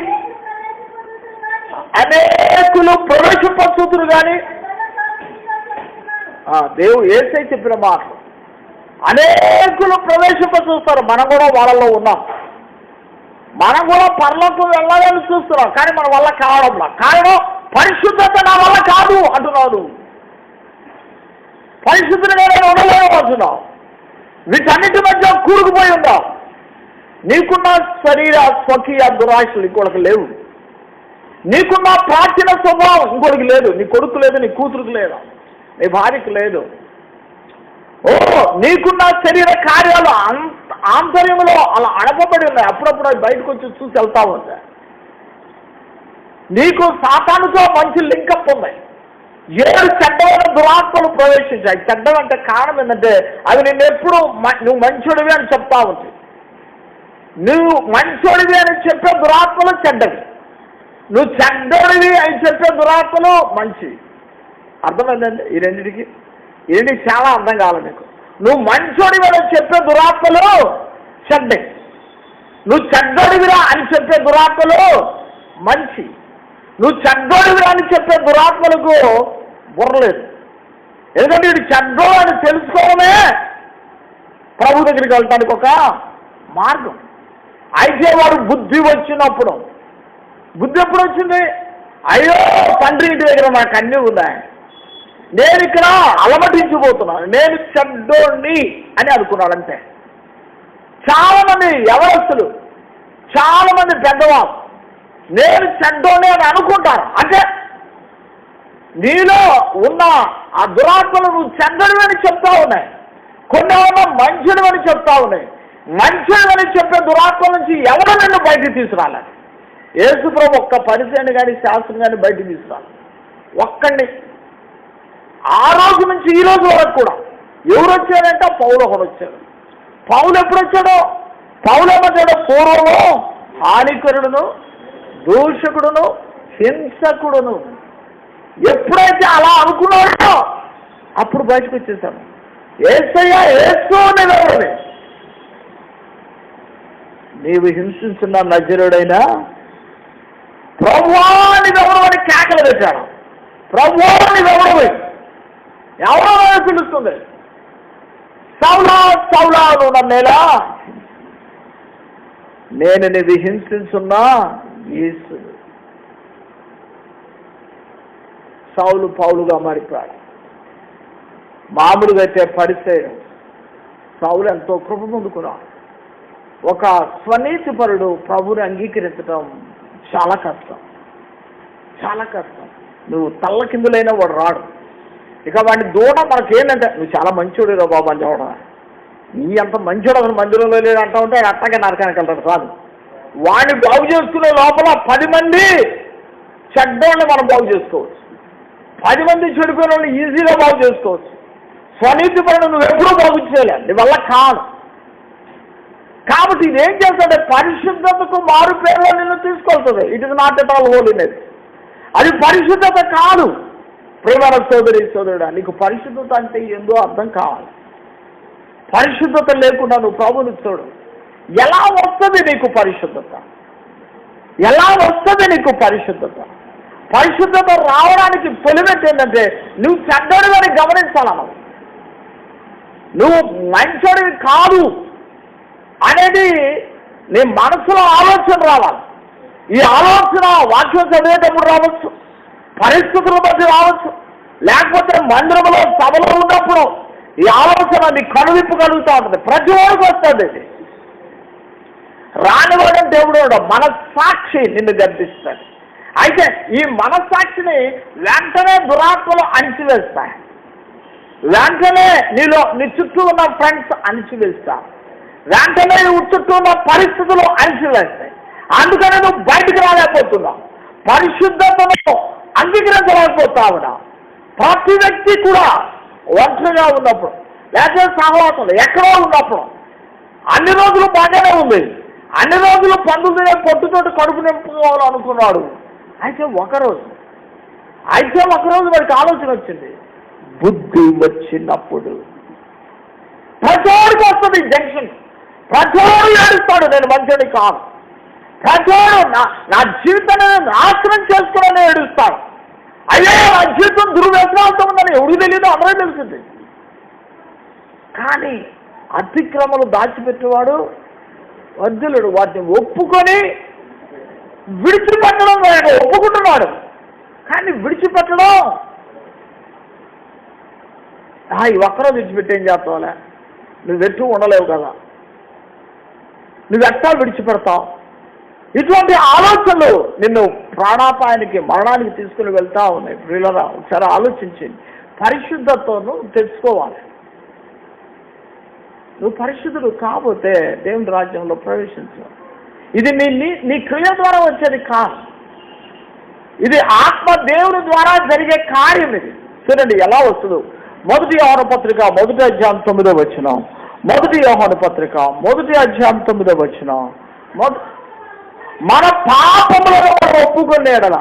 అనేకులు ప్రవేశింపచూతురు కానీ. దేవుడు యేసయ్య చెప్పిన మాట, అనేకులు ప్రవేశింప చూస్తారు. మనం కూడా వాళ్ళలో ఉన్నాం. మనం కూడా పరలోకం వెళ్ళాలని చూస్తున్నాం, కానీ మన వల్ల కావడంలా. కారణం, పరిశుద్ధత నా వల్ల కాదు అంటున్నాడు. పరిశుద్ధులుగా నేను ఉండలేను అంటున్నావు. వీటన్నిటి మధ్య కూరుకుపోయి ఉన్నావు. నీకున్న శరీర స్వకీయ దురాశలు ఇంకొకరికి లేవు. నీకున్న ప్రాచీన స్వభావం ఇంకొకరికి లేదు. నీ కొడుకు లేదు, నీ కూతురుకు లేదు, నీ భార్యకు లేదు. నీకున్న శరీర కార్యాలు ఆంతర్యంలో అలా అడపబడి ఉన్నాయి. అప్పుడప్పుడు అవి బయటకు వచ్చి చూసి వెళ్తా ఉంటాయి. నీకు సాతానుతో మంచి లింకప్ ఉన్నాయి. 7 చెడ్డమైన దురాత్మలు ప్రవేశించాయి. చెడ్డవంటే కారణం ఏంటంటే అవి నిన్నెప్పుడు నువ్వు మంచోడివి అని చెప్తా ఉంటాయి. నువ్వు మంచోడివి అని చెప్పే దురాత్మలు చెడ్డవి, నువ్వు చెడ్డోడివి అని చెప్పే దురాత్మలు మంచివి. అర్థమైందండి? ఈ రెండింటికి చాలా అర్థం కావాలి నీకు. నువ్వు మంచోడివి అని చెప్పే దురాత్మలు చెడ్డవి, నువ్వు చెడ్డోడివిరా అని చెప్పే దురాత్మలు మంచి. నువ్వు చెడ్డోడివిరా అని చెప్పే దురాత్మలకు బుర్రలేదు. ఎందుకంటే ఇది చెడ్డోడు అని తెలుసుకోవడమే ప్రభు దగ్గరికి వెళ్ళటానికి ఒక మార్గం. అయితే వాడు బుద్ధి వచ్చినప్పుడు, బుద్ధి ఎప్పుడు వచ్చింది? అయ్యో తండ్రి ఇంటి దగ్గర నాకు అన్నీ ఉన్నాయి, నేను ఇక్కడ అలమటించిపోతున్నాను, నేను చెడ్డోడిని అని అనుకున్నాడు. అంతే. చాలా మంది యవనస్తులు, చాలా మంది పెద్దవాళ్ళు నేను చెడ్డోడిని అని అనుకుంటారు. అంటే నీలో ఉన్న ఆ దురాత్మలు నువ్వు చెడ్డోడివి అని చెప్తా ఉన్నాయి, కొన్ని ఏమన్నా మంచుడు అని చెప్తా ఉన్నాయి. మంచుడు అని చెప్పే దురాత్మ నుంచి ఎవరు నిన్ను బయటికి తీసుకురాలి? యేసుప్రభు ఒక్క పరిచయాన్ని కానీ శాస్త్రం కానీ బయటికి తీసుకురాలి, ఒక్కడిని. ఆ రోజు నుంచి ఈ రోజు వరకు కూడా ఎవరు వచ్చారంటే పౌలు ఒకడు వచ్చాడు. పౌలు ఎప్పుడు వచ్చాడో? పౌలు ఏమొచ్చాడో? పూర్వము హానికరుడును, దూషకుడును, హింసకుడును. ఎప్పుడైతే అలా అనుకున్నాడో అప్పుడు బయటకు వచ్చేసాడు. యేసయ్య యేసు అనేవాడిని. నీవు హింసించిన నజరుడైనా ప్రభువా నీవెవరు అని కేకలు పెట్టాడు. ప్రభువా నీవెవరు ఎవరో పిలుస్తుంది. సౌలా సౌలా నువ్వు నన్నేలా, నేను నిన్ను హింసించున్నా యేసు. సౌలు పౌలుగా మారిపోయాడు. మామూలుగా అయితే పరిచయం. సౌలు ఎంతో కృప పొందుకున్నాడు. ఒక స్వనీతిపరుడు ప్రభుని అంగీకరించడం చాలా కష్టం, చాలా కష్టం. నువ్వు తల్ల కిందులైనా వాడు రాడు. ఇక వాడిని దూడ మనకేంటంటే నువ్వు చాలా మంచోడు రా బాబు అని చూడ, నీ అంత మంచోడు అసలు మందిరంలో లేదు అంటా ఉంటే అట్టగా నరకానికి వెళ్తాడు. కాదు, వాడిని బాగు చేసుకునే లోపల 10 మంది చెడ్డోళ్ళని మనం బాగు చేసుకోవచ్చు. 10 మంది చెడిపోయిన వాళ్ళని ఈజీగా బాగు చేసుకోవచ్చు. స్వనీతి పనులు నువ్వు ఎప్పుడూ బాగు చేయలేవు, నీ వల్ల కాదు. కాబట్టి ఇదేం చేస్తాడే, పరిశుద్ధతకు మారు పేరులో నిన్ను తీసుకొస్తుంది. It is not at all holiness. అది పరిశుద్ధత కాదు. ప్రేమ సోదరి సోదరుడా, నీకు పరిశుద్ధత అంటే ఏందో అర్థం కావాలి. పరిశుద్ధత లేకుండా నువ్వు ప్రభువుని చూడు. ఎలా వస్తుంది నీకు పరిశుద్ధత? ఎలా వస్తుంది నీకు పరిశుద్ధత? పరిశుద్ధత రావడానికి తొలిమెట్టు ఏంటంటే నువ్వు చెడ్డోడివని గమనించాలను. నువ్వు మంచోడివి కాదు అనేది నీ మనసులో ఆలోచన రావాలి. ఈ ఆలోచన వాక్యం చదివేటప్పుడు రావచ్చు, పరిస్థితుల మధ్య రావచ్చు, లేకపోతే మందిరంలో సభలో ఉన్నప్పుడు ఈ ఆలోచన నీ కనువిప్పు కలుగుతూ ఉంటుంది. ప్రతి వాడికి వస్తుంది. ఇది రానివాడంటే ఎవడో మనస్సాక్షి నిన్ను గర్దిస్తాడు. అయితే ఈ మనస్సాక్షిని వెంటనే దురాత్మలు అణిచివేస్తాయి. వెంటనే నీ చుట్టూ ఉన్న ఫ్రెండ్స్ అణిచివేస్తారు. వెంటనే చుట్టూ ఉన్న పరిస్థితులు అణిచివేస్తాయి. అందుకనే నువ్వు బయటికి రాలేకపోతున్నావు. పరిశుద్ధతను అంగీకరించలేకపోతావునా? ప్రతి వ్యక్తి కూడా ఒంటరిగా ఉన్నప్పుడు, లేకపోతే సహవాసంలో ఎక్కడో ఉన్నప్పుడు, అన్ని రోజులు బాగానే ఉంది, అన్ని రోజులు పండుగ పొట్టుతోటి కడుపు నింపుకోవాలనుకున్నాడు. అయితే ఒకరోజు వాడికి ఆలోచన వచ్చింది. బుద్ధి వచ్చినప్పుడు ప్రచోడికి వస్తుంది జంక్షన్. ప్రచోడు ఏడుస్తాడు, నేను మంచిని కాదు. ప్రచోడు నా జీవితాన్ని నాశనం చేసుకోవాలని ఏడుస్తాడు. అయ్యో నా జీవితం దుర్వ్యసనాలతో ఉందని ఎవరికి తెలియదు, అందరూ తెలిసింది. కానీ అతిక్రమలు దాచిపెట్టేవాడు వద్దులుడు. వాటిని ఒప్పుకొని విడిచిపెట్టడం వాడు ఒప్పుకుంటున్నాడు. కానీ విడిచిపెట్టడం ఈ ఒక్కరోజు విడిచిపెట్టేం చేస్తావులే, నువ్వెట్టు ఉండలేవు కదా, నువ్వెట్టా విడిచిపెడతావు. ఇటువంటి ఆలోచనలు నిన్ను ప్రాణాపాయానికి, మరణానికి తీసుకుని వెళ్తా ఉన్నాయి. ప్రియులరా, ఒకసారి ఆలోచించి పరిశుద్ధతను తెచ్చుకోవాలి. నువ్వు పరిశుద్ధుడు కాకపోతే దేవుని రాజ్యంలో ప్రవేశించు. ఇది నీ క్రియ ద్వారా వచ్చేది కాదు, ఇది ఆత్మ దేవుని ద్వారా జరిగే కార్యం. ఇది చూడండి ఎలా వస్తుందో. 1 యోహాను పత్రిక 1వ అధ్యాయం 9వ వచనం. 1 యోహాను పత్రిక 1వ అధ్యాయం 9వ వచనం. మన పాపములను మనం ఒప్పుకునే ఎడల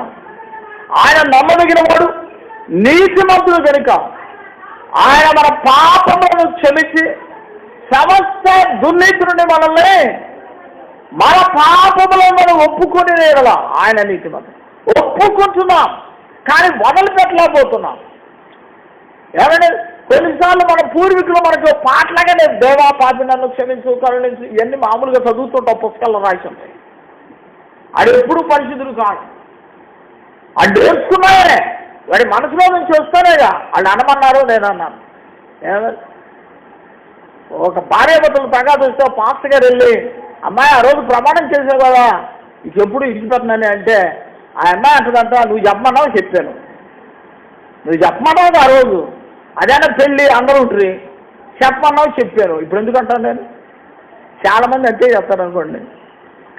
ఆయన నమ్మదగిన వాడు, నీతిమంతుడు కనుక ఆయన మన పాపములను క్షమించి సమస్త దుర్నీతి నుండి మనల్ని, మన పాపములను మనం ఒప్పుకునే ఎడల ఆయన నీతిమంతుడు. ఒప్పుకుంటున్నాం కానీ వదలిపెట్టలేకపోతున్నాం. ఏమంటే కొన్నిసార్లు మన పూర్వీకులు మనకు పాటలాగానే దేవా పాపి నన్ను క్షమించు, కరుణించు, ఇవన్నీ మామూలుగా చదువుతుంటాం, పుస్తకాల్లో రాసి ఉంటాయి. అది ఎప్పుడు పరిశుద్ధుడు కాదు. అది నేర్చుకున్నాయే, వాడి మనసులో నుంచి వస్తానేగా. వాళ్ళు అనమన్నారు, నేను అన్నాను. ఒక భార్యాభర్తలు తగాదు వస్తే పాస్టర్ గారు వెళ్ళి, అమ్మాయి ఆ రోజు ప్రమాణం చేసావు కదా, ఇంకెప్పుడు ఇచ్చిపెట్టినని అంటే ఆ అమ్మాయి అంటదంట, నువ్వు చెప్పమన్నావు చెప్పాను, నువ్వు చెప్పమన్నావు ఆ రోజు, అదేనా పెళ్ళి అందరూ ఉంటుంది, చెప్పమన్నావు చెప్పాను, ఇప్పుడు ఎందుకంటాను నేను. చాలామంది అంతే చెప్తారు అనుకోండి.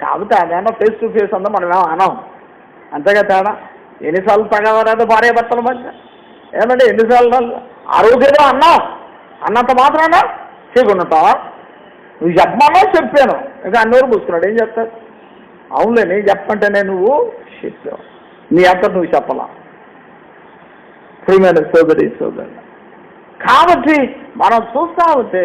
కాకపోతే అదేనా ఫేస్ టు ఫేస్ అందా మనం అనాం, అంతేగా తేడా. ఎన్నిసార్లు తగవరాదు భార్యాభర్తల మధ్య, ఏమంటే ఎన్నిసార్లు ఆ రోజు ఏదో అన్నావు, అన్నంత మాత్రాన చేయకుండావా? నువ్వు చెప్పమన్నావు చెప్పాను, ఇంకా అన్నోరు పూసుకున్నాడు, ఏం చెప్తారు? అవునులే నేను చెప్పంటేనే నువ్వు చెప్పావు, నీ అంతా నువ్వు చెప్పలా. ప్రియమైన సోదరి సోదరు, కాబట్టి మనం చూస్తా ఉంటే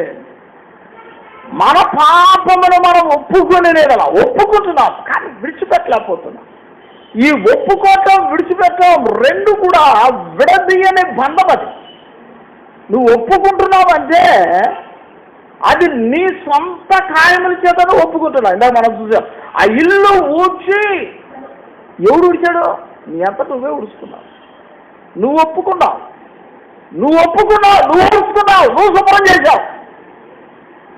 మన పాపమును మనం ఒప్పుకుంటున్నాం కానీ విడిచిపెట్టలేకపోతున్నాం. ఈ ఒప్పుకోవటం విడిచిపెట్టడం రెండు కూడా విడదీయని బంధం. అది నువ్వు ఒప్పుకుంటున్నావంటే అది నీ సొంత కార్యముల చేత ఒప్పుకుంటున్నావు. ఇందాక మనం చూసాం, ఆ ఇల్లు ఊడ్చి ఎవడు ఊడ్చాడు? నీ అంతా నువ్వే ఊడుచుకున్నావు, నువ్వు ఒప్పుకున్నావు, నువ్వు ఊడ్చుకున్నావు, నువ్వు శుభ్రం చేశావు.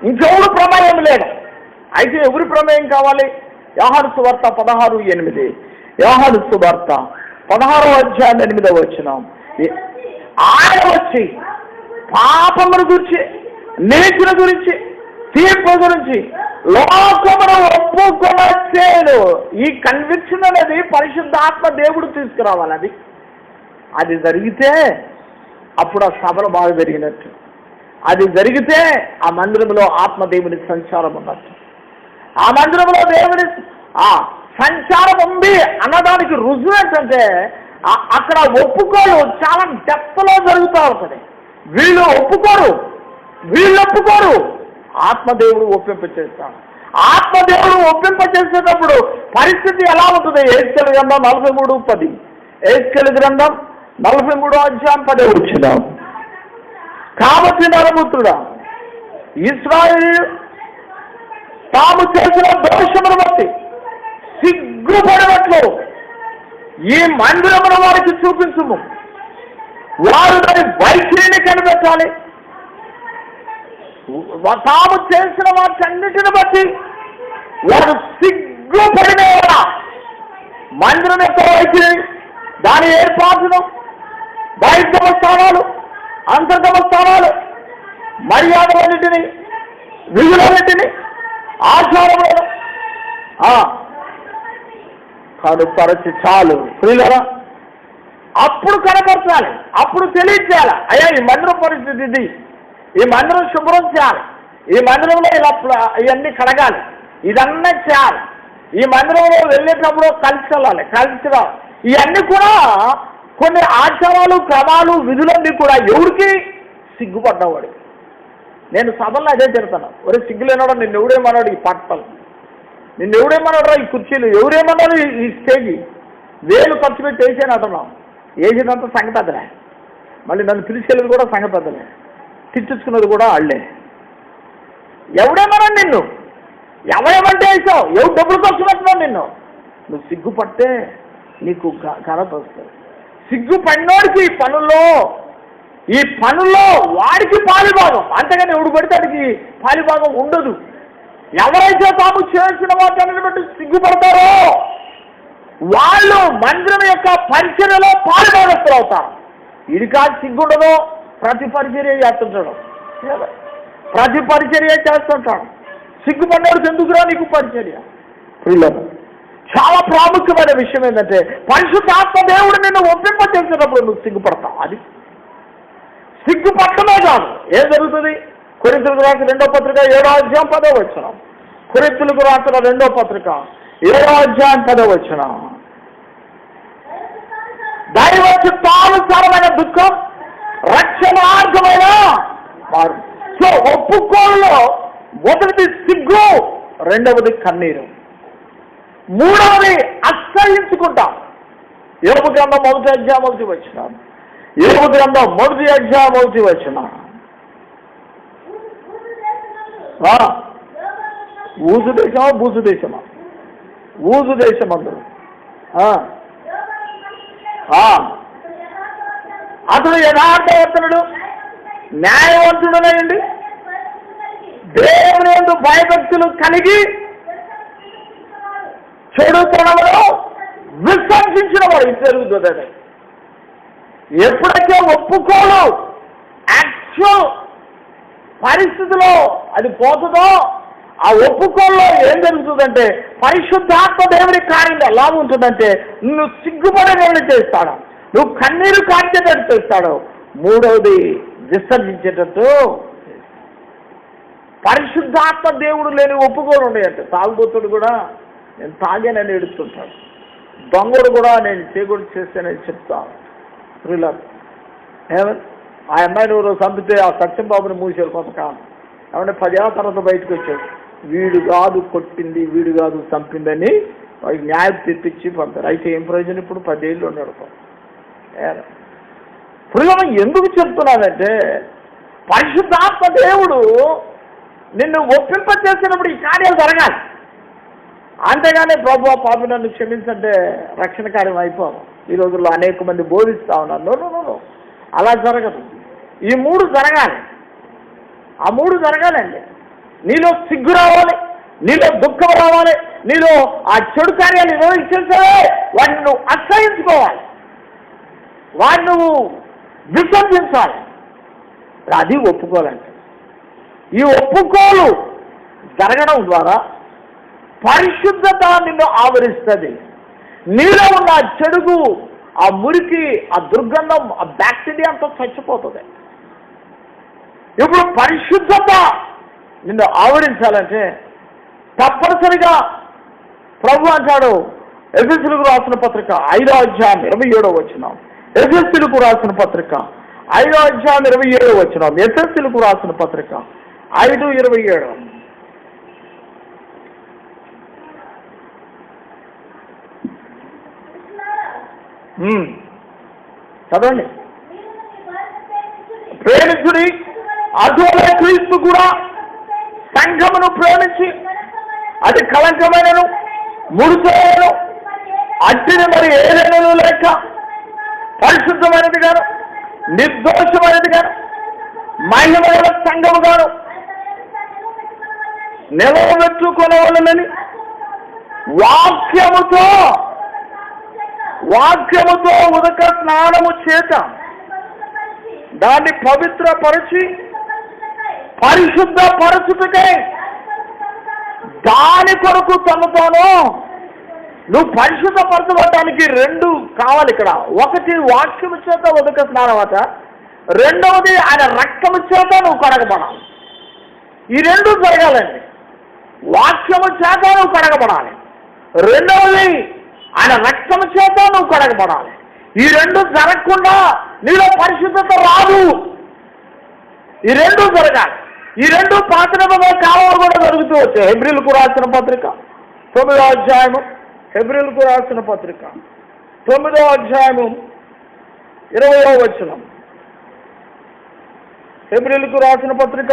ఇంకెవరు ప్రమేయం లేదు. అయితే ఎవరి ప్రమేయం కావాలి? యోహాను సువార్త 16:8. యోహాను సువార్త 16:8. ఆయన వచ్చి పాపముల గురించి, నీతిని గురించి, తీర్పు గురించి లోకమును ఒప్పుకొనొచ్చాడు. ఈ కన్విక్షన్ అనేది పరిశుద్ధాత్మ దేవుడు తీసుకురావాలి. అది జరిగితే అప్పుడు ఆ సభలు బాగా జరిగినట్టు. అది జరిగితే ఆ మందిరంలో ఆత్మదేవుని సంచారం ఉన్నట్టు. ఆ మందిరంలో దేవుని సంచారం ఉంది అన్నదానికి రుజువు ఏంటంటే అక్కడ ఒప్పుకోలు చాలా డెప్త్లో జరుగుతూ ఉంటుంది. వీళ్ళు ఒప్పుకోరు, ఆత్మదేవుడు ఒప్పింపచేస్తాడు. ఆత్మదేవుడు ఒప్పింపచేసేటప్పుడు పరిస్థితి ఎలా ఉంటుంది? ఎహెజ్కేలు గ్రంథం 43:10. ఎహెజ్కేలు గ్రంథం 43:10. కాబట్టి నరపుత్రుడా, ఇశ్రాయేలు తాము చేసిన దోషమును బట్టి సిగ్గుపడినట్లు ఈ మందిరమును వారికి చూపించుము. వారు దాని వైఖరిని కనిపెట్టాలి. తాము చేసిన వాటన్నిటిని బట్టి వారు సిగ్గుపడిన మందిరం యొక్క వైఖరి, దాని ఏర్పాటును, బహిర్గమ స్థానాలు, అంతర్గమ స్థానాలు, మర్యాదలన్నింటినీ, విధులన్నింటినీ, ఆచారములను కనుపరచి చాలు. ప్రియులారా, అప్పుడు కనపరచాలి, అప్పుడు తెలియచేయాలి. అయ్యా ఈ మందిరం పరిస్థితి ఇది, ఈ మందిరం శుభ్రం చేయాలి, ఈ మందిరంలో ఇలా ఇవన్నీ కడగాలి, ఇదన్నీ చేయాలి, ఈ మందిరంలో వెళ్ళేటప్పుడు కలిసి వెళ్ళాలి, కలిసి రావాలి. ఇవన్నీ కూడా కొన్ని ఆచారాలు, క్రమాలు, విధులన్నీ కూడా ఎవరికి? సిగ్గుపడ్డవాడు. నేను సభల్లో అదే చెప్తాను. ఒరే సిగ్గులేనాడు, నిన్ను ఎవడేమన్నాడు ఈ పాటలు, నిన్ను ఎవడేమన్నాడు ఈ కుర్చీలు, ఎవరేమన్నాడు ఈ స్టేజీ, వేలు ఖర్చు పెట్టి వేసేని అంటున్నాం. వేసినంత సంగతి అదలే, మళ్ళీ నన్ను పిలిచేది కూడా సంగతి అదలే, తిట్టించుకున్నది కూడా అళ్ళే. ఎవడేమన్నాడు నిన్ను, ఎవరేమంటే వేసావు, ఎవరు డబ్బులు ఖర్చు పెట్టినావు నిన్ను. నువ్వు సిగ్గుపడితే నీకు ఘనత వస్తుంది. సిగ్గుపడినోడికి ఈ పనుల్లో వాడికి పాలిభాగం, అంతేగాని ఎవడు పడితే వాడికి పాలిభాగం ఉండదు. ఎవరైతే తాము చేసిన వాటిని బట్టి సిగ్గుపడతారో వాళ్ళు మందిరం యొక్క పరిచర్యలో పాలిభాగస్తులు అవుతారు. ఇది కాదు సిగ్గుండదో, ప్రతి పరిచర్య చేస్తుంటాడు, ప్రతి పరిచర్య చేస్తుంటాడు. సిగ్గుపడ్డాడు ఎందుకురా నీకు పరిచర్య? పిల్లలు, చాలా ప్రాముఖ్యమైన విషయం ఏంటంటే పరిశుద్ధాత్మ దేవుడు నిన్ను ఒప్పింపచేసేటప్పుడు నువ్వు సిగ్గుపడతావు. అది సిగ్గుపట్టమే కాదు. ఏం జరుగుతుంది? కొరింథీయులకు రాసిన 2వ పత్రిక 7వ అధ్యాయం 10వ వచనం. కొరింథీయులకు రాసిన 2వ పత్రిక 7వ అధ్యాయం 10వ వచనం. దైవ చిత్తానుసారమైన దుఃఖం రక్షణార్హమైన మారు. సో ఒప్పుకోలులో మొదటిది సిగ్గు, రెండవది కన్నీరు, మూడవది అసహించుకుంటాం. యోబు గ్రంథం 1వ అధ్యాయం 1వ వచనం. యోబు గ్రంథం 1వ అధ్యాయం 1వ వచనం. ఊజు దేశమా బూజు దేశమా? ఊజు దేశం అందరూ. అతడు యథార్థవంతుడు, న్యాయవంతుడునండి, దేవుని యందు భయభక్తులు కలిగి చెడుతనమును విసర్జించిన వాడు. ఇది జరుగుతుంది. ఎప్పుడైతే ఒప్పుకోలు యాక్చువల్ పరిస్థితిలో అది పోతుందో ఆ ఒప్పుకోల్లో ఏం జరుగుతుందంటే పరిశుద్ధాత్మ దేవుని కార్యం ఎలా ఉంటుందంటే నువ్వు సిగ్గుపడేటట్టు చేస్తాడు, నువ్వు కన్నీరు కార్చేటట్టు చేస్తాడు. మూడవది విసర్జించేటట్టు. పరిశుద్ధాత్మ దేవుడు లేని ఒప్పుకోలు ఉన్నాయంటే తాగుబోతుడు కూడా నేను తాగానని ఏడుస్తుంటాడు, దొంగడు కూడా నేను చేకూడు చేస్తానని చెప్తాను. ఆ అమ్మాయిని ఎవరో చంపితే ఆ సత్యంబాబుని మూసారు కొంతకాలం. ఏమంటే 10 ఏళ్ళ తర్వాత బయటకు వచ్చాడు, వీడు కాదు కొట్టింది, వీడు కాదు చంపిందని వాడికి న్యాయం తెప్పించి పంపారు. అయితే ఏం ప్రయోజనం? ఇప్పుడు 10 ఏళ్ళు ఉన్నాడు. ఇప్పుడు ఎందుకు చెప్తున్నానంటే పరిశుద్ధాత్మ దేవుడు నిన్ను ఒప్పింపచేసినప్పుడు ఈ కార్యాలు జరగాలి. అంతేగాని ప్రభు పాపి నన్ను క్షమించంటే రక్షణ కార్యం అయిపోవు. ఈ రోజుల్లో అనేక మంది బోధిస్తూ ఉన్నారు. నో, అలా జరగదు. ఈ 3 జరగాలి. ఆ 3 జరగాలండి. నీలో సిగ్గు రావాలి, నీలో దుఃఖం రావాలి, నీలో ఆ చెడు కార్యాలు ఏదో ఇచ్చేసే వాటిని నువ్వు అసహించుకోవాలి, వాటిని నువ్వు విసర్జించాలి. అది ఒప్పుకోవాలంటే ఈ ఒప్పుకోలు జరగడం ద్వారా పరిశుద్ధత నిన్ను ఆవరిస్తుంది. నీలో ఉన్న ఆ చెడుగు, ఆ మురికి, ఆ దుర్గంధం, ఆ బ్యాక్టీరియా అంతా చచ్చిపోతుంది. ఇప్పుడు పరిశుద్ధత నిన్ను ఆవరించాలంటే తప్పనిసరిగా ప్రభు అంటాడు, ఎఫెసీయులకు రాసిన పత్రిక 5వ అధ్యాయం 27వ వచనం. ఎఫెసీయులకు రాసిన పత్రిక 5వ అధ్యాయం 27వ వచనం. ఎఫెసీయులకు రాసిన పత్రిక 5:27. చదవండి. ప్రేమించుడి, అటువలే క్రీస్తు కూడా సంఘమును ప్రేమించి అది కలంకమైనను ముడుసైనను అట్టిని మరి ఏదైనా లేక పరిశుద్ధమైనది గాను నిర్దోషమైనది గాను మహిమమైన సంఘము గాను నిలవబెట్టుకొనవలెనని వాక్యముతో ఉదక స్నానము చేత దాన్ని పవిత్రపరిచి పరిశుద్ధపరచుటకై దాని కొరకు తనతోనూ నువ్వు పరిశుద్ధపరచబడటానికి 2 కావాలి ఇక్కడ. ఒకటి వాక్యము చేత ఉదక స్నానం అట, రెండవది ఆయన రక్తము చేత నువ్వు కడగబడాలి. ఈ 2 జరగాలండి. వాక్యము చేత నువ్వు కడగబడాలి, రెండవది ఆయన రక్తము చేత నువ్వు కడగబడాలి. ఈ 2 జరగకుండా నీలో పరిశుద్ధత రాదు. ఈ 2 జరగాలి. ఈ 2 పాత నిబంధన కాలంలో కూడా జరుగుతూ వచ్చాయి. హెబ్రీయులకు రాసిన పత్రిక 9వ అధ్యాయము, హెబ్రీయులకు రాసిన పత్రిక 9వ అధ్యాయము 20వ వచనం. హెబ్రీయులకు రాసిన పత్రిక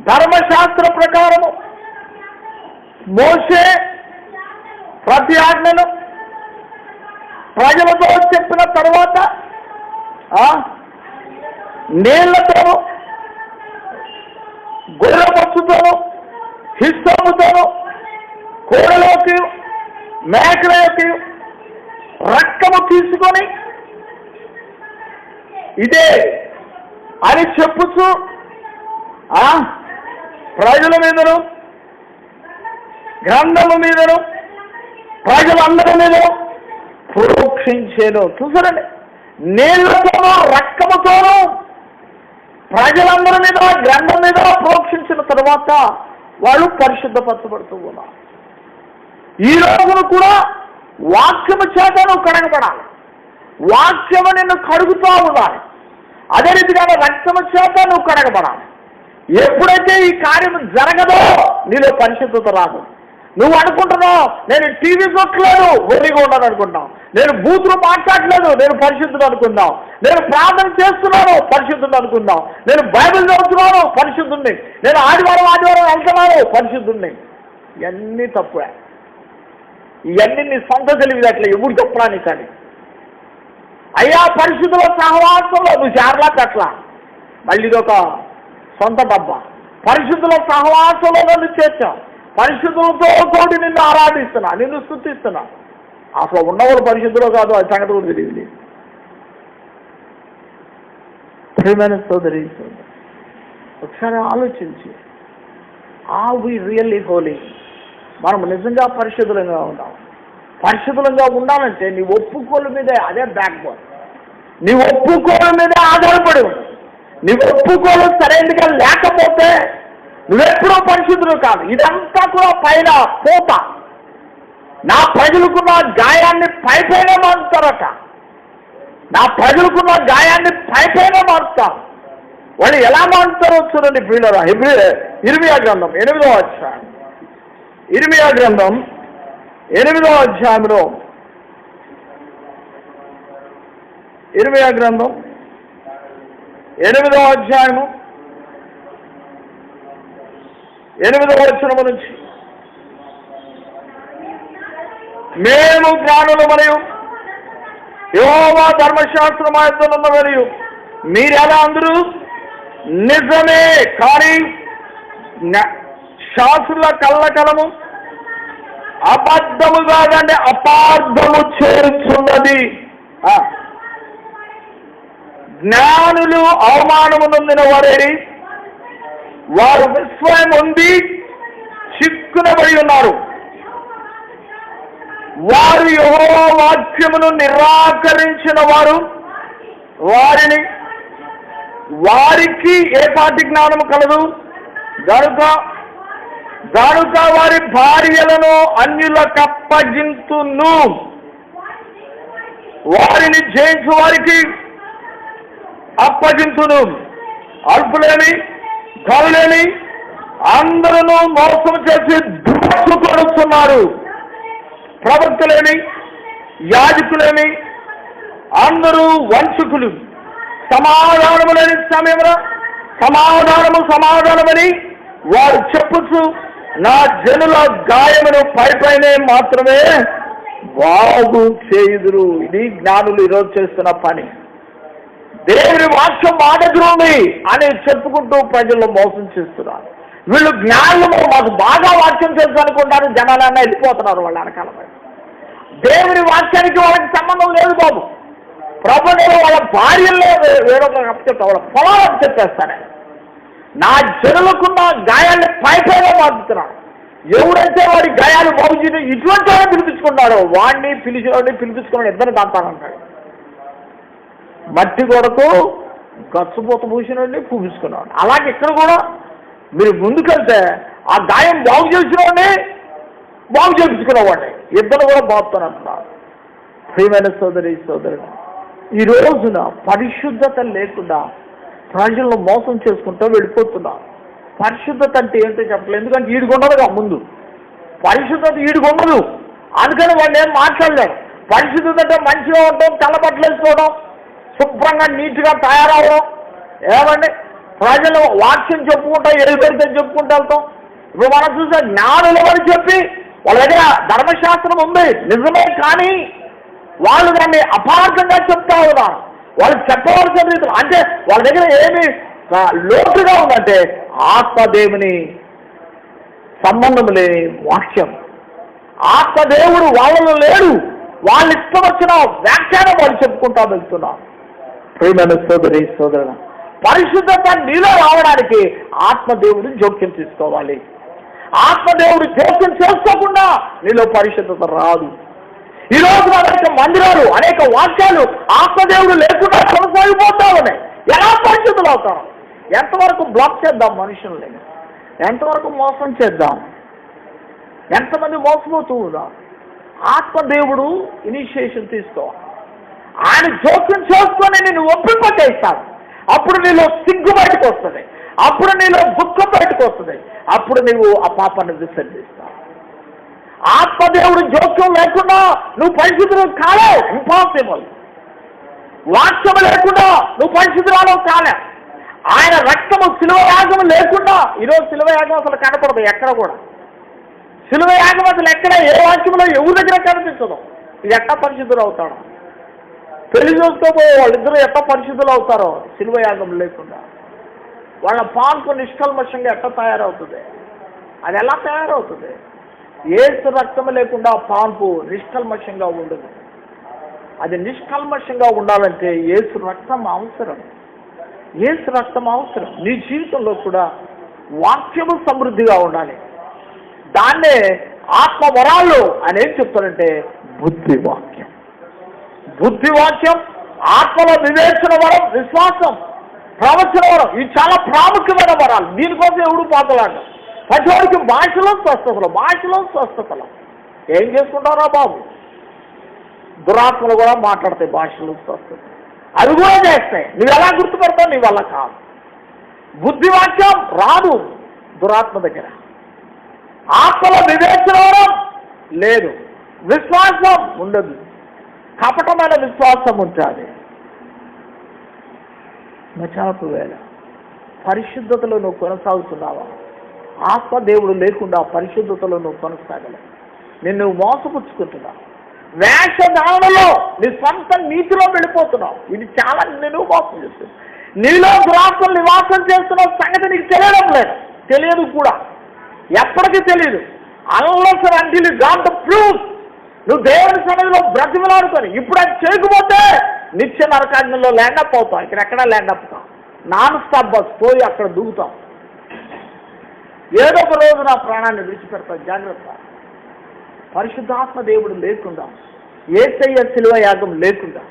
ధర్మశాస్త్ర ప్రకారము మోషే ప్రతి ఆజ్ఞను ప్రజలతో చెప్పిన తర్వాత నీళ్లతోనూ గొర్రె పచ్చుతోనూ హిస్సముతోనూ కోడలోకి మేకలోకి రక్తము తీసుకొని ఇదే అని చెప్పుచు ప్రజల మీదను గ్రంథము మీదను ప్రజలందరి మీద ప్రోక్షించేను. చూసారండి, నీళ్లతోనూ రక్తముతోనూ ప్రజలందరి మీద గ్రంథం మీద ప్రోక్షించిన తర్వాత వాళ్ళు పరిశుద్ధపరచబడుతూ ఉన్నారు. ఈ రోజును కూడా వాక్యము చేత నువ్వు కడగబడాలి, వాక్యము నిన్ను కడుగుతూ ఉండాలి. అదే రీతిగా రక్తము చేత నువ్వు కడగబడాలి. ఎప్పుడైతే ఈ కార్యం జరగదో నీలో పరిశుద్ధత రాదు. నువ్వు అనుకుంటున్నావు నేను టీవీ చూడట్లేదు వెర్రిగా ఉన్నాను అనుకుంటున్నావు, నేను బూతులు మాట్లాడలేదు నేను పరిశుద్ధుడు అనుకున్నావు, నేను ప్రార్థన చేస్తున్నాను పరిశుద్ధుడు అనుకున్నావు, నేను బైబిల్ చదువుతున్నాను పరిశుద్ధుడిని, నేను ఆదివారం వెళ్తున్నాను పరిశుద్ధుడిని. ఇవన్నీ తప్పుడే. ఇవన్నీ నీ సొంత తెలివిదట్లే, ఎప్పుడు చెప్పడానికి కానీ. అయ్యా పరిశుద్ధుల సహవాసంలో నువ్వు చేరలా, మళ్ళీ ఇదొక సొంత డబ్బా. పరిశుద్ధుల సహవాసంలో నన్ను చేర్చావు, పరిశుద్ధులతో తోటి నిన్ను ఆరాధిస్తున్నా, నిన్ను స్తుతిస్తున్నా. అసలు ఉన్నవాడు పరిశుద్ధులో కాదు, అది సంగతి కూడా తెలియదు. ప్రియమైన సోదరి ఒకసారి ఆలోచించి, ఆర్ వి రియల్లీ హోలీ? మనం నిజంగా పరిశుద్ధులంగా ఉండాలి. పరిశుద్ధులంగా ఉండాలంటే నీ ఒప్పుకోల మీదే, అదే బ్యాక్ బోన్. నీ ఒప్పుకోల మీదే ఆధారపడి ఉంది. నీ ఒప్పుకోలు సరైనదిగా లేకపోతే నువ్వెప్పుడో పరిశుద్ధులు కాదు. ఇదంతా కూడా పైన పోత. నా ప్రజలకున్న గాయాన్ని పైపైన మారుతారట. నా ప్రజలకున్న గాయాన్ని పైపైన మారుతారు. వాళ్ళు ఎలా మారుతారో చూడండి ప్రియులారా. ఇర్మియా గ్రంథం 8వ అధ్యాయం, ఇర్మియా గ్రంథం 8వ అధ్యాయంలో, ఇర్మియా గ్రంథం 8వ అధ్యాయము 8వ వచనము నుంచి, మేము జ్ఞానులు మరియు యెహోవా ధర్మశాస్త్రమాయత్తున్న మరియు మీరెలా అందరూ నిజమే, కానీ శాస్త్రుల కళ్ళకలము అబద్ధము కాదండి, అపార్థము చేరుచున్నది. జ్ఞానులు అవమానము నొందిన వారేరి, వారు విస్మయం ఉంది చిక్కునబడి ఉన్నారు. వారు యెహోవా వాక్యమును నిరాకరించిన వారు, వారికి ఏ పాటి జ్ఞానము కలదు గనుక వారి భార్యలను అన్యులకు అప్పగింతును. వారిని జయించు వారికి అప్పగింతును. అల్పులేమి గనులేమి అందరూ మోసం చేసి దూసుకొస్తున్నారు. ప్రవక్తలేమి యాజకులేమి అందరూ వంచకులు. సమాధానము లేని సమయంలో సమాధానమని వారు చెప్పుచు నా జనుల గాయమును పైపైనే మాత్రమే బాగు చేయుదురు. ఇది జ్ఞానులు ఈరోజు చేస్తున్న పని. దేవుని వాక్యం మా దగ్గర ఉంది అని చెప్పుకుంటూ ప్రజల్లో మోసం చేస్తున్నారు. వీళ్ళు జ్ఞానులు, మాకు బాగా వాక్యం తెలుసు అనుకుంటారు. జనాలన్నా వెళ్ళిపోతున్నారు వాళ్ళ వెనకాలపై. దేవుని వాక్యానికి వాళ్ళకి సంబంధం లేదు బాబు. ప్రభుత్వం వాళ్ళ భార్యల్లో వేరొక అప్పచెప్తా, వాళ్ళ పొలాలు అప్పచెప్పేస్తానే. నా జనులకున్న గాయాన్ని పైపైగా మార్చుతున్నాడు. ఎవరైతే వాడి గాయాలు బాగు చేయడం ఇటువంటి వాడిని పిలిపించుకున్నాడో వాడిని పిలిపించుకున్నాడు, ఇద్దరు కాంతానంటాడు. మట్టి గోడకు గచ్చపోత పూసినోడిని పూపించుకున్నాడు. అలాగే ఇక్కడ కూడా మీరు ముందుకెళ్తే ఆ గాయం బాగు చేసినవాడిని బాగు చేయించుకున్నవాడిని ఇద్దరు కూడా బాగుతానంటున్నారు. ప్రియమైన సోదరుడు, ఈ రోజున పరిశుద్ధత లేకుండా ప్రజలను మోసం చేసుకుంటూ వెళ్ళిపోతున్నారు. పరిశుద్ధత అంటే ఏంటో చెప్పలేదు, ఎందుకంటే ఈడుకొన్నదుగా ముందు పరిశుద్ధత ఈడుకొన్నదు. అందుకని వాళ్ళు ఏం మాట్లాడలేరు. పరిశుద్ధత అంటే మంచిగా ఉండడం, తెల్లబట్టలు వేసుకోవడం, శుభ్రంగా నీట్గా తయారవడం. ఏమండి ప్రజలు వాక్యం చెప్పుకుంటా ఎలుపెడితే చెప్పుకుంటూ వెళ్తాం. ఇప్పుడు మనం చూసే జ్ఞానులు అని చెప్పి వాళ్ళ దగ్గర ధర్మశాస్త్రం ఉంది నిజమే, కానీ వాళ్ళు దాన్ని అపార్థంగా చెప్తా ఉన్నారు. వాళ్ళు చెప్పవలసిన రీతిలో, అంటే వాళ్ళ దగ్గర ఏమి లోతుగా ఉందంటే ఆత్మదేవుని సంబంధం లేని వాక్యం. ఆత్మదేవుడు వాళ్ళలో లేడు. వాళ్ళు ఇష్టం వచ్చిన వ్యాఖ్యానం వాళ్ళు చెప్పుకుంటా వెళ్తున్నారు. ప్రియమైన సోదరుడు, పరిశుద్ధత నీలో రావడానికి ఆత్మదేవుడు జోక్యం తీసుకోవాలి. ఆత్మదేవుడు జోక్యం చేసుకోకుండా నీలో పరిశుద్ధత రాదు. ఈ రోజు అనేక మందిరాలు, అనేక వాక్యాలు ఆత్మదేవుడు లేకుండా కొనసాగిపోతా ఉన్నాయి. ఎలా పరిశుద్ధులు అవుతాం? ఎంతవరకు బ్లాక్ చేద్దాం మనుషుల్ని? ఎంతవరకు మోసం చేద్దాం? ఎంతమంది మోసపోతూ ఉన్నాం? ఆత్మదేవుడు ఇనిషియేషన్ తీసుకోవాలి. ఆయన జోక్యం చేసుకొని నేను ఒప్పింపచేస్తాను. అప్పుడు నీలో సిగ్గు బయటకు వస్తుంది, అప్పుడు నీలో దుఃఖం బయటకు వస్తుంది, అప్పుడు నీవు ఆ పాపాన్ని విసర్జిస్తావు. ఆత్మదేవుడు జోక్యం లేకుండా నువ్వు పరిశుద్ధులు కాలేవు, ఇంపాసిబుల్. వాక్యము లేకుండా నువ్వు పరిశుద్ధురాలు కాలే. ఆయన రక్తము శిలువ యాగం లేకుండా, ఈరోజు శిలువ యాగం అసలు కనపడదు ఎక్కడ కూడా. శిలువ యాగం అసలు ఎక్కడ, ఏ వాక్యంలో ఎవరి దగ్గర కనిపించదు. ఇది ఎట్లా పరిశుద్ధులు అవుతాడు? పెళ్లి చేసుకోబోయే వాళ్ళిద్దరూ ఎట్లా పరిశుద్ధులు అవుతారో శిలువ యాగం లేకుండా? వాళ్ళ పాన్పు నిష్కల్మషంగా ఎట్లా తయారవుతుంది? అది ఎలా తయారవుతుంది? ఏసు రక్తం లేకుండా పాన్పు నిష్కల్మషంగా ఉండదు. అది నిష్కల్మషంగా ఉండాలంటే ఏసు రక్తం అవసరం. ఏసు రక్తం అవసరం. నీ జీవితంలో కూడా వాక్యము సమృద్ధిగా ఉండాలి. దాన్నే ఆత్మ వరాలు అని ఏం చెప్తారంటే బుద్ధి వాక్యం. బుద్ధి వాక్యం, ఆత్మలో వివేచన వరం, విశ్వాసం, ప్రవచన వరం, ఇవి చాలా ప్రాముఖ్యమైన వరాలు. దీనికోసం ఎవడు పాతలాడు. ప్రతివాడికి భాషలో స్వస్థతలు ఏం చేసుకుంటారా బాబు? దురాత్మలు కూడా మాట్లాడతాయి భాషలో స్వస్థత, అవి కూడా చేస్తాయి. నువ్వు ఎలా గుర్తుపడతావు? నీ వల్ల కాదు. బుద్ధివాక్యం రాదు దురాత్మ దగ్గర. ఆత్మలో వివేచన వరం లేదు, విశ్వాసం ఉండదు, కపటమైన విశ్వాసం ఉంటుంది. మచాపు వేళ పరిశుద్ధతలో నువ్వు కొనసాగుతున్నావా? ఆత్మదేవుడు లేకుండా పరిశుద్ధతలో నువ్వు కొనసాగలేవు. నిన్ను మోసపుచ్చుకుంటున్నావు, వేషధారణలో నీ సొంత నీతిలో వెళ్ళిపోతున్నావు. ఇది చాలా నేను మోసం చేస్తుంది. నీలో దురాత్మలు నివాసం చేస్తున్న సంగతి నీకు తెలియడం లేదు, తెలియదు కూడా, ఎప్పటికీ తెలియదు. Unless until you got the proof. నువ్వు దేవుని సన్నిధిలో బ్రతిమలాడుకొని ఇప్పుడు అది చేయకపోతే నిత్య నరకాగ్నిలో ల్యాండప్ అవుతావు. ఇక్కడెక్కడా ల్యాండప్ కావు, నాన్ స్టాప్ బస్ పోయి అక్కడ దూకుతాం. ఏదో ఒక రోజు నా ప్రాణాన్ని విడిచిపెడతావు. జాగ్రత్త. పరిశుద్ధాత్మ దేవుడు లేకుండా, యేసయ్య శిలువ యాగం లేకుండా,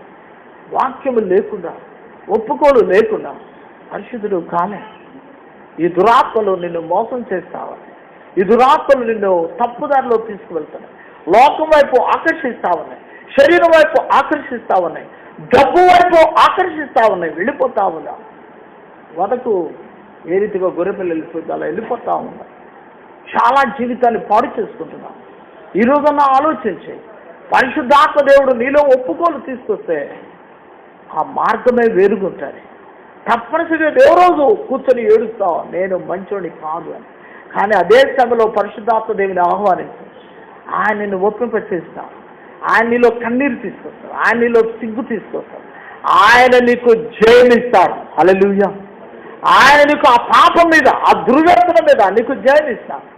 వాక్యము లేకుండా, ఒప్పుకోలు లేకుండా పరిశుద్ధుడు కాలే. ఈ దురాత్మలు నిన్ను మోసం చేస్తావని, ఈ దురాత్మలు నిన్ను తప్పుదారిలో తీసుకువెళ్తాయి, లోకం వైపు ఆకర్షిస్తావన్నాయి, శరీరం వైపు ఆకర్షిస్తావన్నాయి, డబ్బు వైపు ఆకర్షిస్తావన్నాయి. వెళ్ళిపోతా ఉన్నా వదకు ఏ రీతిగా గొర్రెపిల్లలు వెళ్ళిపోతే అలా వెళ్ళిపోతా ఉన్నా. చాలా జీవితాన్ని పాడు చేసుకుంటున్నాం. ఈ రోజున ఆలోచించి పరిశుద్ధాత్మ దేవుడు నీలో ఒప్పుకోలు తీసుకొస్తే ఆ మార్గమే వేరుగుంటుంది. తప్పనిసరిగా ఏ రోజు కూర్చొని ఏడుస్తావు, నేను మంచోని కాదు అని. కానీ అదే సమయంలో పరిశుద్ధాత్మ దేవుని ఆహ్వానించి ఆయన నిన్ను ఒప్పింపచేస్తావు. ఆయన నీలో కన్నీరు తీసుకొస్తాడు, ఆయన నీలో సిగ్గు తీసుకొస్తాడు, ఆయన నీకు జయమిస్తాడు. హల్లెలూయా. ఆయన నీకు ఆ పాపం మీద, ఆ దుర్వ్యసన మీద నీకు జయమిస్తాడు.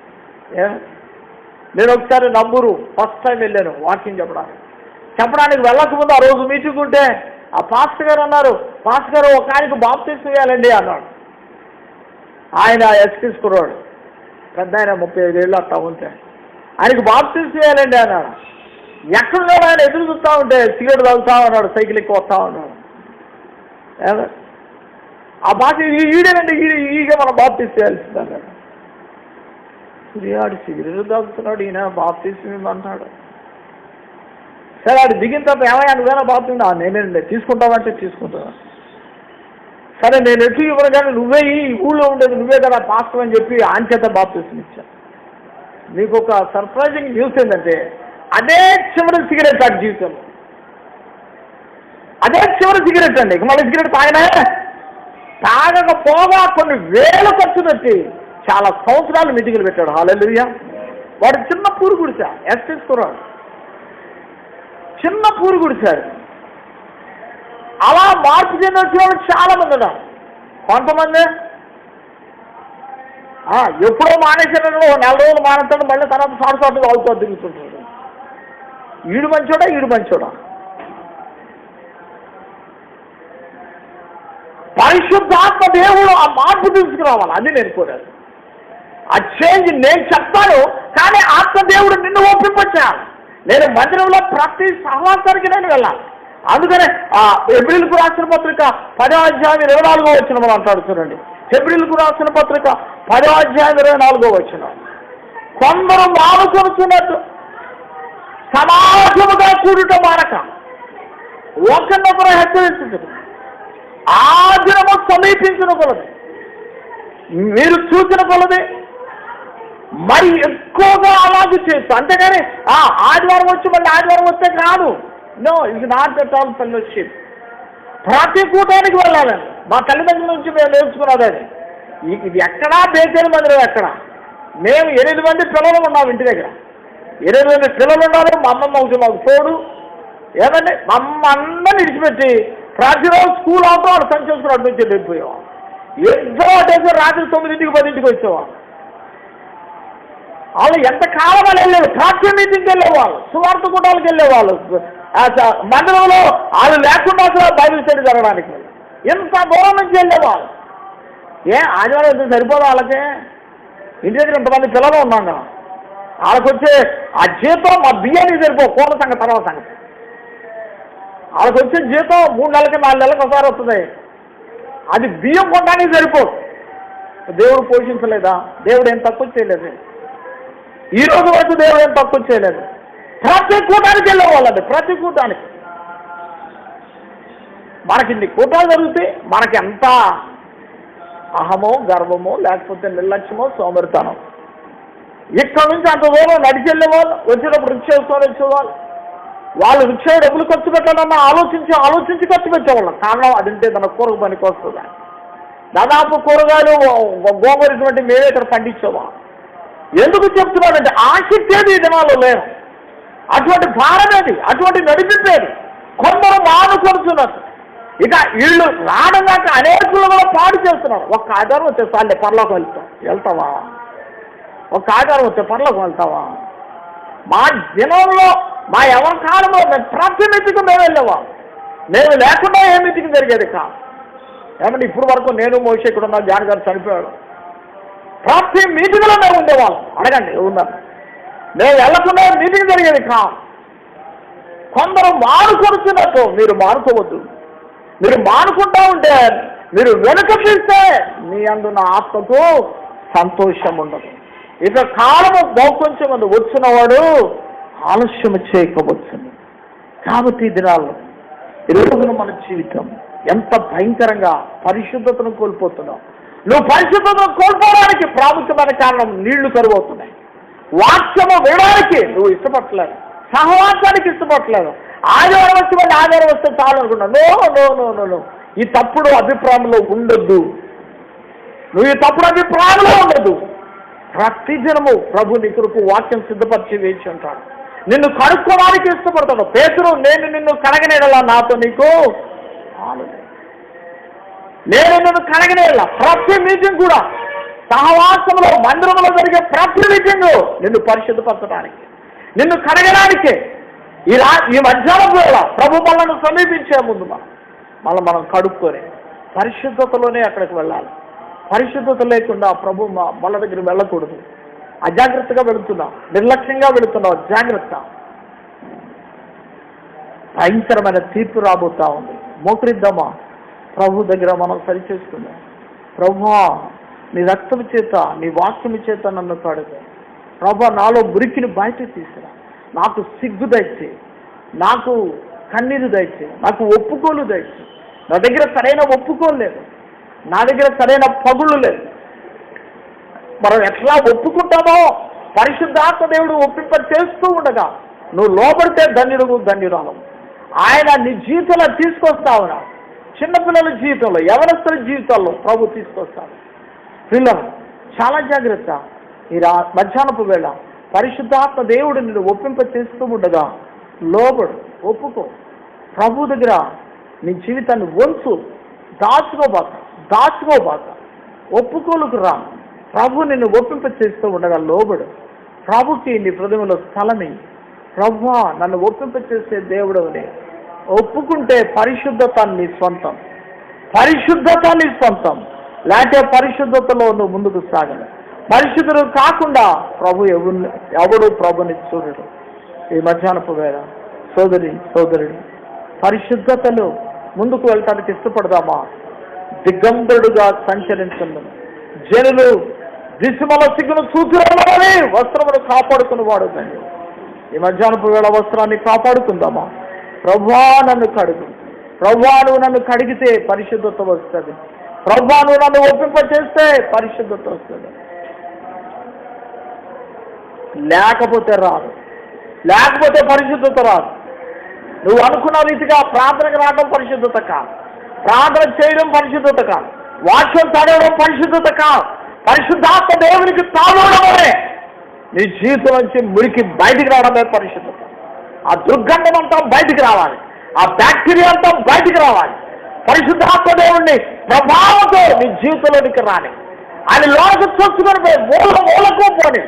నేను ఒకసారి నంబూరు ఫస్ట్ టైం వెళ్ళాను వాకింగ్ చెప్పడానికి వెళ్ళకముందు ఆ రోజు మీటింగ్ ఉంటే ఆ పాస్టర్ గారు అన్నారు, పాస్టర్ గారు ఒక ఆయనకు బాప్తిస్మం ఇవ్వాలండి అన్నాడు. ఆయన ఎస్కిస్ కుర్రాడు, పెద్ద ఆయన 35 ఏళ్ళు అట్టా ఉంటే ఆయనకు బాప్తిస్మం ఇవ్వాలండి అన్నాడు. ఎక్కడున్నాడు ఆయన ఎదురు చూస్తూ ఉంటే సిగరెట్ తాగుతా ఉన్నాడు, సైకిల్ ఎక్కువ వస్తా ఉన్నాడు. ఆ భాష ఈడేనండి, ఈగా మనం బాప్తిస్మం ఇవ్వాల్సింది అన్నాడు. ఆడు సిగరెట్ తాగుతున్నాడు, ఈయన బాప్తిస్మం అంటాడు. సరే ఆడు దిగిన తర్వాత ఏమయ్యా నువ్వేనా బాప్తిస్మం? నేనేనండి. తీసుకుంటావంటే తీసుకుంటావా? సరే నేను ఎటు ఇవ్వను కానీ నువ్వే ఈ ఊళ్ళో ఉండేది నువ్వే కదా పాస్టర్ అని చెప్పి ఆయన చేత బాప్తిస్మం ఇచ్చాను. నీకు ఒక సర్ప్రైజింగ్ న్యూస్ ఏంటంటే అదే చివరి సిగరెట్ ఆడి జీవితంలో, అదే చివరి సిగరెట్ అండి. ఇక మళ్ళీ సిగరెట్ తాగకపోగా కొన్ని వేల ఖర్చు పెట్టి చాలా సంవత్సరాలు మీటింగులు పెట్టాడు. హల్లెలూయా. వాడు చిన్న పూరు గుడిసా, ఎస్ఎస్కురాడు, చిన్న పూరు గుడిసాడు. అలా మార్పు చెంది వచ్చిన వాళ్ళు చాలా మంది ఉన్నారు. కొంతమంది ఎప్పుడో మానేసిన 4 రోజులు మానేస్తాడు, మళ్ళీ తర్వాత సాటు అవుతా తిరుగుతుంటాడు. ఈడు మంచోడా? పరిశుద్ధాత్మ దేవుడు ఆ మార్పు తీసుకురావాలి. అది నేను కోరాను. ఆ చేంజ్ నేను చెప్తాను, కానీ ఆత్మదేవుడు నిన్ను ఒప్పింపచేయాలి. నేను మందిరంలో ప్రతి సహవాసానికి నేను వెళ్ళాలి. అందుకనే హెబ్రీయులకు రాసిన పత్రిక 10వ అధ్యాయం 24వ వచనం అంటాడు చూడండి. హెబ్రీయులకు రాసిన పత్రిక 10వ అధ్యాయం 24వ వచనం. కొందరు మానుకొనుచున్నట్టు సమాజముగా కూడుట మానక ఒకరినొకరు హెచ్చరించుటకు ఆ దినము సమీపించిన కొలది మీరు చూసిన కొలది మరి ఎక్కువగా అలాగే చేస్తాం. అంతేగాని ఆదివారం వచ్చి మళ్ళీ ఆదివారం వస్తే కాదు. నో, ఇది నాట్ ఎట్ ఆల్ ఫెలోషిప్. ప్రతి కూటానికి వెళ్ళాలండి. మా తల్లిదండ్రుల నుంచి మేము నేర్చుకున్నది అది. ఇది ఎక్కడా బేతేలు మందిరం ఎక్కడ. మేము 8 మంది పిల్లలు ఉన్నాం ఇంటి దగ్గర. 8 మంది పిల్లలు ఉన్నారు. మా అమ్మమ్మ ఒకటి మాకు తోడు. ఏమంటే మా అమ్మ అందరిని విడిచిపెట్టి ప్రతిరోజు స్కూల్ అవుతూ వాడు సంచోసుకుని అటు నుంచి వెళ్ళిపోయేవాడు. ఎంతో అంటే రాత్రి 9ంటికి 10ంటికి వచ్చేవాడు. వాళ్ళు ఎంతకాలం వాళ్ళు వెళ్ళేవారు. ప్రార్థన మీటింగ్కి వెళ్ళేవాళ్ళు, సువార్త కూటాలకు వెళ్ళేవాళ్ళు, మందిరంలో వాళ్ళు లేకుండా అసలు బైబిల్ స్టడీ జరగడానికి ఎంత దూరం నుంచి వెళ్ళేవాళ్ళు. ఆదివారం అయితే సరిపోదు వాళ్ళకి. ఇంటి దగ్గర ఇంతమంది పిల్లలు ఉన్నాం కదా, వాళ్ళకి వచ్చే ఆ జీతం మా బియ్యానికి సరిపో. కోట సంగతి తర్వాత సంగతి. వాళ్ళకి వచ్చే జీతం 3 నెలలకి 4 నెలలకు ఒకసారి వస్తుంది. అది బియ్యం కొనడానికి సరిపోదు. దేవుడు పోషించలేదా? దేవుడు ఏం తక్కువ చేయలేదు. ఈ రోజు వరకు దేవుడు ఏం తక్కువ చేయలేదు. ప్రతి కూటానికి వెళ్ళేవాళ్ళండి. ప్రతి కూటానికి మనకి ఇన్ని కూటాలు జరిగితే మనకి ఎంత అహమో గర్వమో లేకపోతే నిర్లక్ష్యమో సోమరితనం. ఇక్కడ నుంచి అంత దూరం నడిచి వెళ్ళేవాళ్ళు, వచ్చేటప్పుడు రిక్షా వేసుకొని వచ్చేవాళ్ళు. వాళ్ళు రిక్షా డబ్బులు ఖర్చు పెట్టాలన్నా ఆలోచించి ఖర్చు పెట్టేవాళ్ళం. కారణం అదంటే తన కూరకు పనికి వస్తుందా. దాదాపు కూరగాయలు గోమరిటువంటి మేమే ఇక్కడ పండించావా? ఎందుకు చెప్తున్నానంటే ఆసక్తి ఈ దినాల్లో లేదు. అటువంటి భారమేది, అటువంటి నడిపించేది కొందరు మానుకొడుతున్నారు. ఇక వీళ్ళు రావడంగా అనేకులు కూడా పాడు చేస్తున్నారు. ఒక్క ఆధారం వచ్చే సార్లే పరలోకి వెళ్తావా? ఒక్క ఆధారం వచ్చే పరలోకి వెళ్తావా? మా దినంలో మా ఎవరి కాలంలో మేము ప్రతి మీటింగ్ మేము వెళ్ళేవా? మేము లేకుండా ఏ మీటింగ్ జరిగేది కాదు. ఏమంటే ఇప్పుడు వరకు నేను మోషే ఇక్కడ ఉన్నా, జాన్ గారు చనిపోయాడు, ప్రతి మీటింగ్లో మేము ఉండేవాళ్ళం. అడగండి ఉన్నారు. మేము వెళ్లకుండా మీటింగ్ జరిగేది కాదు. కొందరు మానుకొడుతున్నట్టు మీరు మానుకోవద్దు. మీరు మానుకుంటా ఉంటే, మీరు వెనుక తీస్తే మీ అందున్న ఆత్మకు సంతోషం ఉండదు. ఇక కాలము బహుకొంచెం మంది వచ్చినవాడు ఆలస్యం చేయకపోతుంది. కాబట్టి ఈ దినాల్లో ఈ రోజున మన జీవితం ఎంత భయంకరంగా పరిశుద్ధతను కోల్పోతున్నావు. నువ్వు పరిశుద్ధతను కోల్పోవడానికి ప్రాముఖ్యమైన కారణం నీళ్లు కరువవుతున్నాయి. వాక్యము వినడానికి నువ్వు ఇష్టపడలేదు, సహవాసానికి ఇష్టపడలేదు. ఆదివారం వచ్చి మళ్ళీ ఆదివారం వస్తే చాలు అనుకున్నా. No no no no no ఈ తప్పుడు అభిప్రాయంలో ఉండొద్దు. నువ్వు ఈ తప్పుడు అభిప్రాయంలో ఉండొద్దు. ప్రతిదినము ప్రభు నీ కొరకు వాక్యం సిద్ధపరిచి వేచి ఉంటాడు. నిన్ను కడుక్కోవడానికి ఇష్టపడతాడు. పేతురు, నేను నిన్ను కడగనేలా నాతో నీకు నేను నిన్ను కడగనేలా. ప్రతి మీటింగ్ కూడా సహవాసంలో మందిరంలో జరిగే ప్రతి మీటింగ్ నిన్ను పరిశుద్ధపరచడానికి, నిన్ను కడగడానికే. ఈ మధ్యాహ్నం వేళ ప్రభు మనల్ని సమీపించే ముందు మనం కడుక్కొని పరిశుద్ధతలోనే అక్కడికి వెళ్ళాలి. పరిశుద్ధత లేకుండా ప్రభు మన దగ్గర వెళ్ళకూడదు. అజాగ్రత్తగా వెళుతున్నాం, నిర్లక్ష్యంగా వెళుతున్నాం. జాగ్రత్త, భయంకరమైన తీర్పు రాబోతా ఉంది. మోకరిద్దామా ప్రభు దగ్గర మనం సరిచేసుకుందాం. ప్రభువా, నీ రక్తము చేత, నీ వాక్యము చేత నన్ను కడుగు. ప్రభు, నాలో మురికిని బయట తీసుకురా. నాకు సిగ్గు దయచే, నాకు కన్నీరు దయచే, నాకు ఒప్పుకోలు దయచే. నా దగ్గర సరైన ఒప్పుకోలు లేదు, నా దగ్గర సరైన పగుళ్ళు లేదు. మనం ఎట్లా ఒప్పుకుంటామో పరిశుద్ధాత్మ దేవుడు ఒప్పింప చేస్తూ ఉండగా నువ్వు లోపడితే ధన్యుడు ధన్యురాలు. ఆయన నీ జీవితంలో తీసుకొస్తావునా. చిన్నపిల్లల జీవితంలో, యవనస్తుల జీవితాల్లో ప్రభు తీసుకొస్తాడు. పిల్లలు చాలా జాగ్రత్త. ఈ మధ్యాహ్నపు వేళ పరిశుద్ధాత్మ దేవుడు నిన్ను ఒప్పింప చేస్తూ ఉండగా లోబడు, ఒప్పుకో. ప్రభు దగ్గర నీ జీవితాన్ని వంచు. దాచుకోబాక ఒప్పుకోలుకు రా. ప్రభు నిన్ను ఒప్పింప చేస్తూ ఉండగా లోబడు. ప్రభుకి నీ హృదయంలో స్థలమే. ప్రభువా, నన్ను ఒప్పింప చేసే దేవుడవని ఒప్పుకుంటే పరిశుద్ధత నీ సొంతం, పరిశుద్ధత నీ సొంతం. లేకపోతే పరిశుద్ధతలో నువ్వు ముందుకు సాగను. పరిశుద్ధుడు కాకుండా ప్రభు ఎవడు ప్రభుని చూడడు. ఈ మధ్యాహ్నపు వేళ సోదరుడు పరిశుద్ధతలో ముందుకు వెళ్ళటానికి ఇష్టపడదామా? దిగంబరుడుగా సంచరించను. జనులు దిశమల సిగ్గును చూతురాలని వస్త్రమును కాపాడుకుని వాడు. ఈ మధ్యాహ్నపు వేళ వస్త్రాన్ని కాపాడుకుందామా? ప్రభువా, నన్ను కడుగు. ప్రభువా, నువ్వు నన్ను కడిగితే పరిశుద్ధత వస్తుంది. ప్రభువా, నువ్వు నన్ను ఒప్పింప చేస్తే పరిశుద్ధత వస్తుంది. లేకపోతే రాదు, లేకపోతే పరిశుద్ధత రాదు. నువ్వు అనుకున్న రీతిగా ప్రార్థనకు రావడం పరిశుద్ధత కాదు, ప్రార్థన చేయడం పరిశుద్ధత కాదు, వాక్యం చదవడం పరిశుద్ధత కాదు. పరిశుద్ధాత్మ దేవునికి తాగడమే నీ జీవితం నుంచి మురికి బయటికి రావడమే పరిశుద్ధత. ఆ దుర్గంధం అంతా బయటికి రావాలి, ఆ బ్యాక్టీరియా అంతా బయటికి రావాలి. పరిశుద్ధాత్మ దేవుణ్ణి ప్రభావంతో నీ జీవితంలోనికి రాని, ఆయన లోకి చొచ్చుకొని పోయి మూలకు పోని.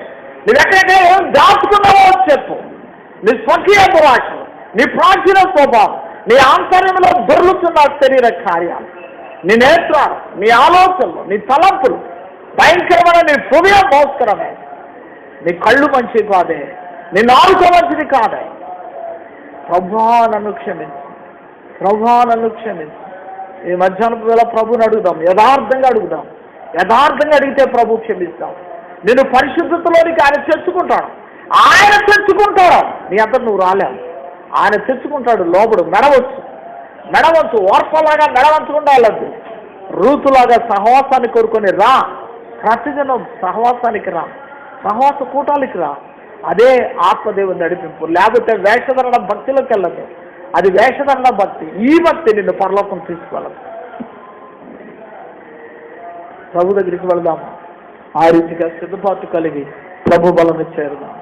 నువ్వు ఎక్కడెక్కడ ఏం దాచుకున్నావో చెప్పు. నీ స్వకీయ దురాశలు, నీ ప్రాచీన స్వభావం, నీ ఆంతర్యంలో దొర్లుతున్న శరీర కార్యాలు, నీ నేత్రాలు, నీ ఆలోచనలు, నీ తలంపులు భయంకరమైన, నీ హృదయం మోస్కరమే. నీ కళ్ళు మంచిది కాదే, నీ నాలుక మంచిది కాదే. ప్రభువా, నన్ను క్షమించు. ప్రభువా, నన్ను క్షమించు. ఈ మధ్యాహ్నం వేళ ప్రభుని అడుగుదాం, యథార్థంగా అడుగుదాం. యథార్థంగా అడిగితే ప్రభు క్షమిస్తాం. నేను పరిశుద్ధతలోనికి ఆయన తెచ్చుకుంటాడు. ఆయన తెచ్చుకుంటాడు. నీ అంతా నువ్వు రాలేవు. ఆయన తెచ్చుకుంటాడు. లోపడు మెడవచ్చు ఓర్పలాగా మెడవంచకుండా వెళ్ళద్దు. రూతులాగా సహవాసాన్ని కోరుకొని రా. ప్రతిదినం సహవాసానికి రా, సహవాస కూటాలకి రా. అదే ఆత్మదేవుని నడిపింపు. లేకపోతే వేషధరణ భక్తిలోకి వెళ్ళదు. అది వేషధరణ భక్తి. ఈ భక్తి నిన్ను పరలోకం తీసుకెళ్ళదు. ప్రభు దగ్గరికి వెళదాము. ఆ రీతిగా సిద్ధపాటు కలిగి ప్రభు బలం చేరుదాం.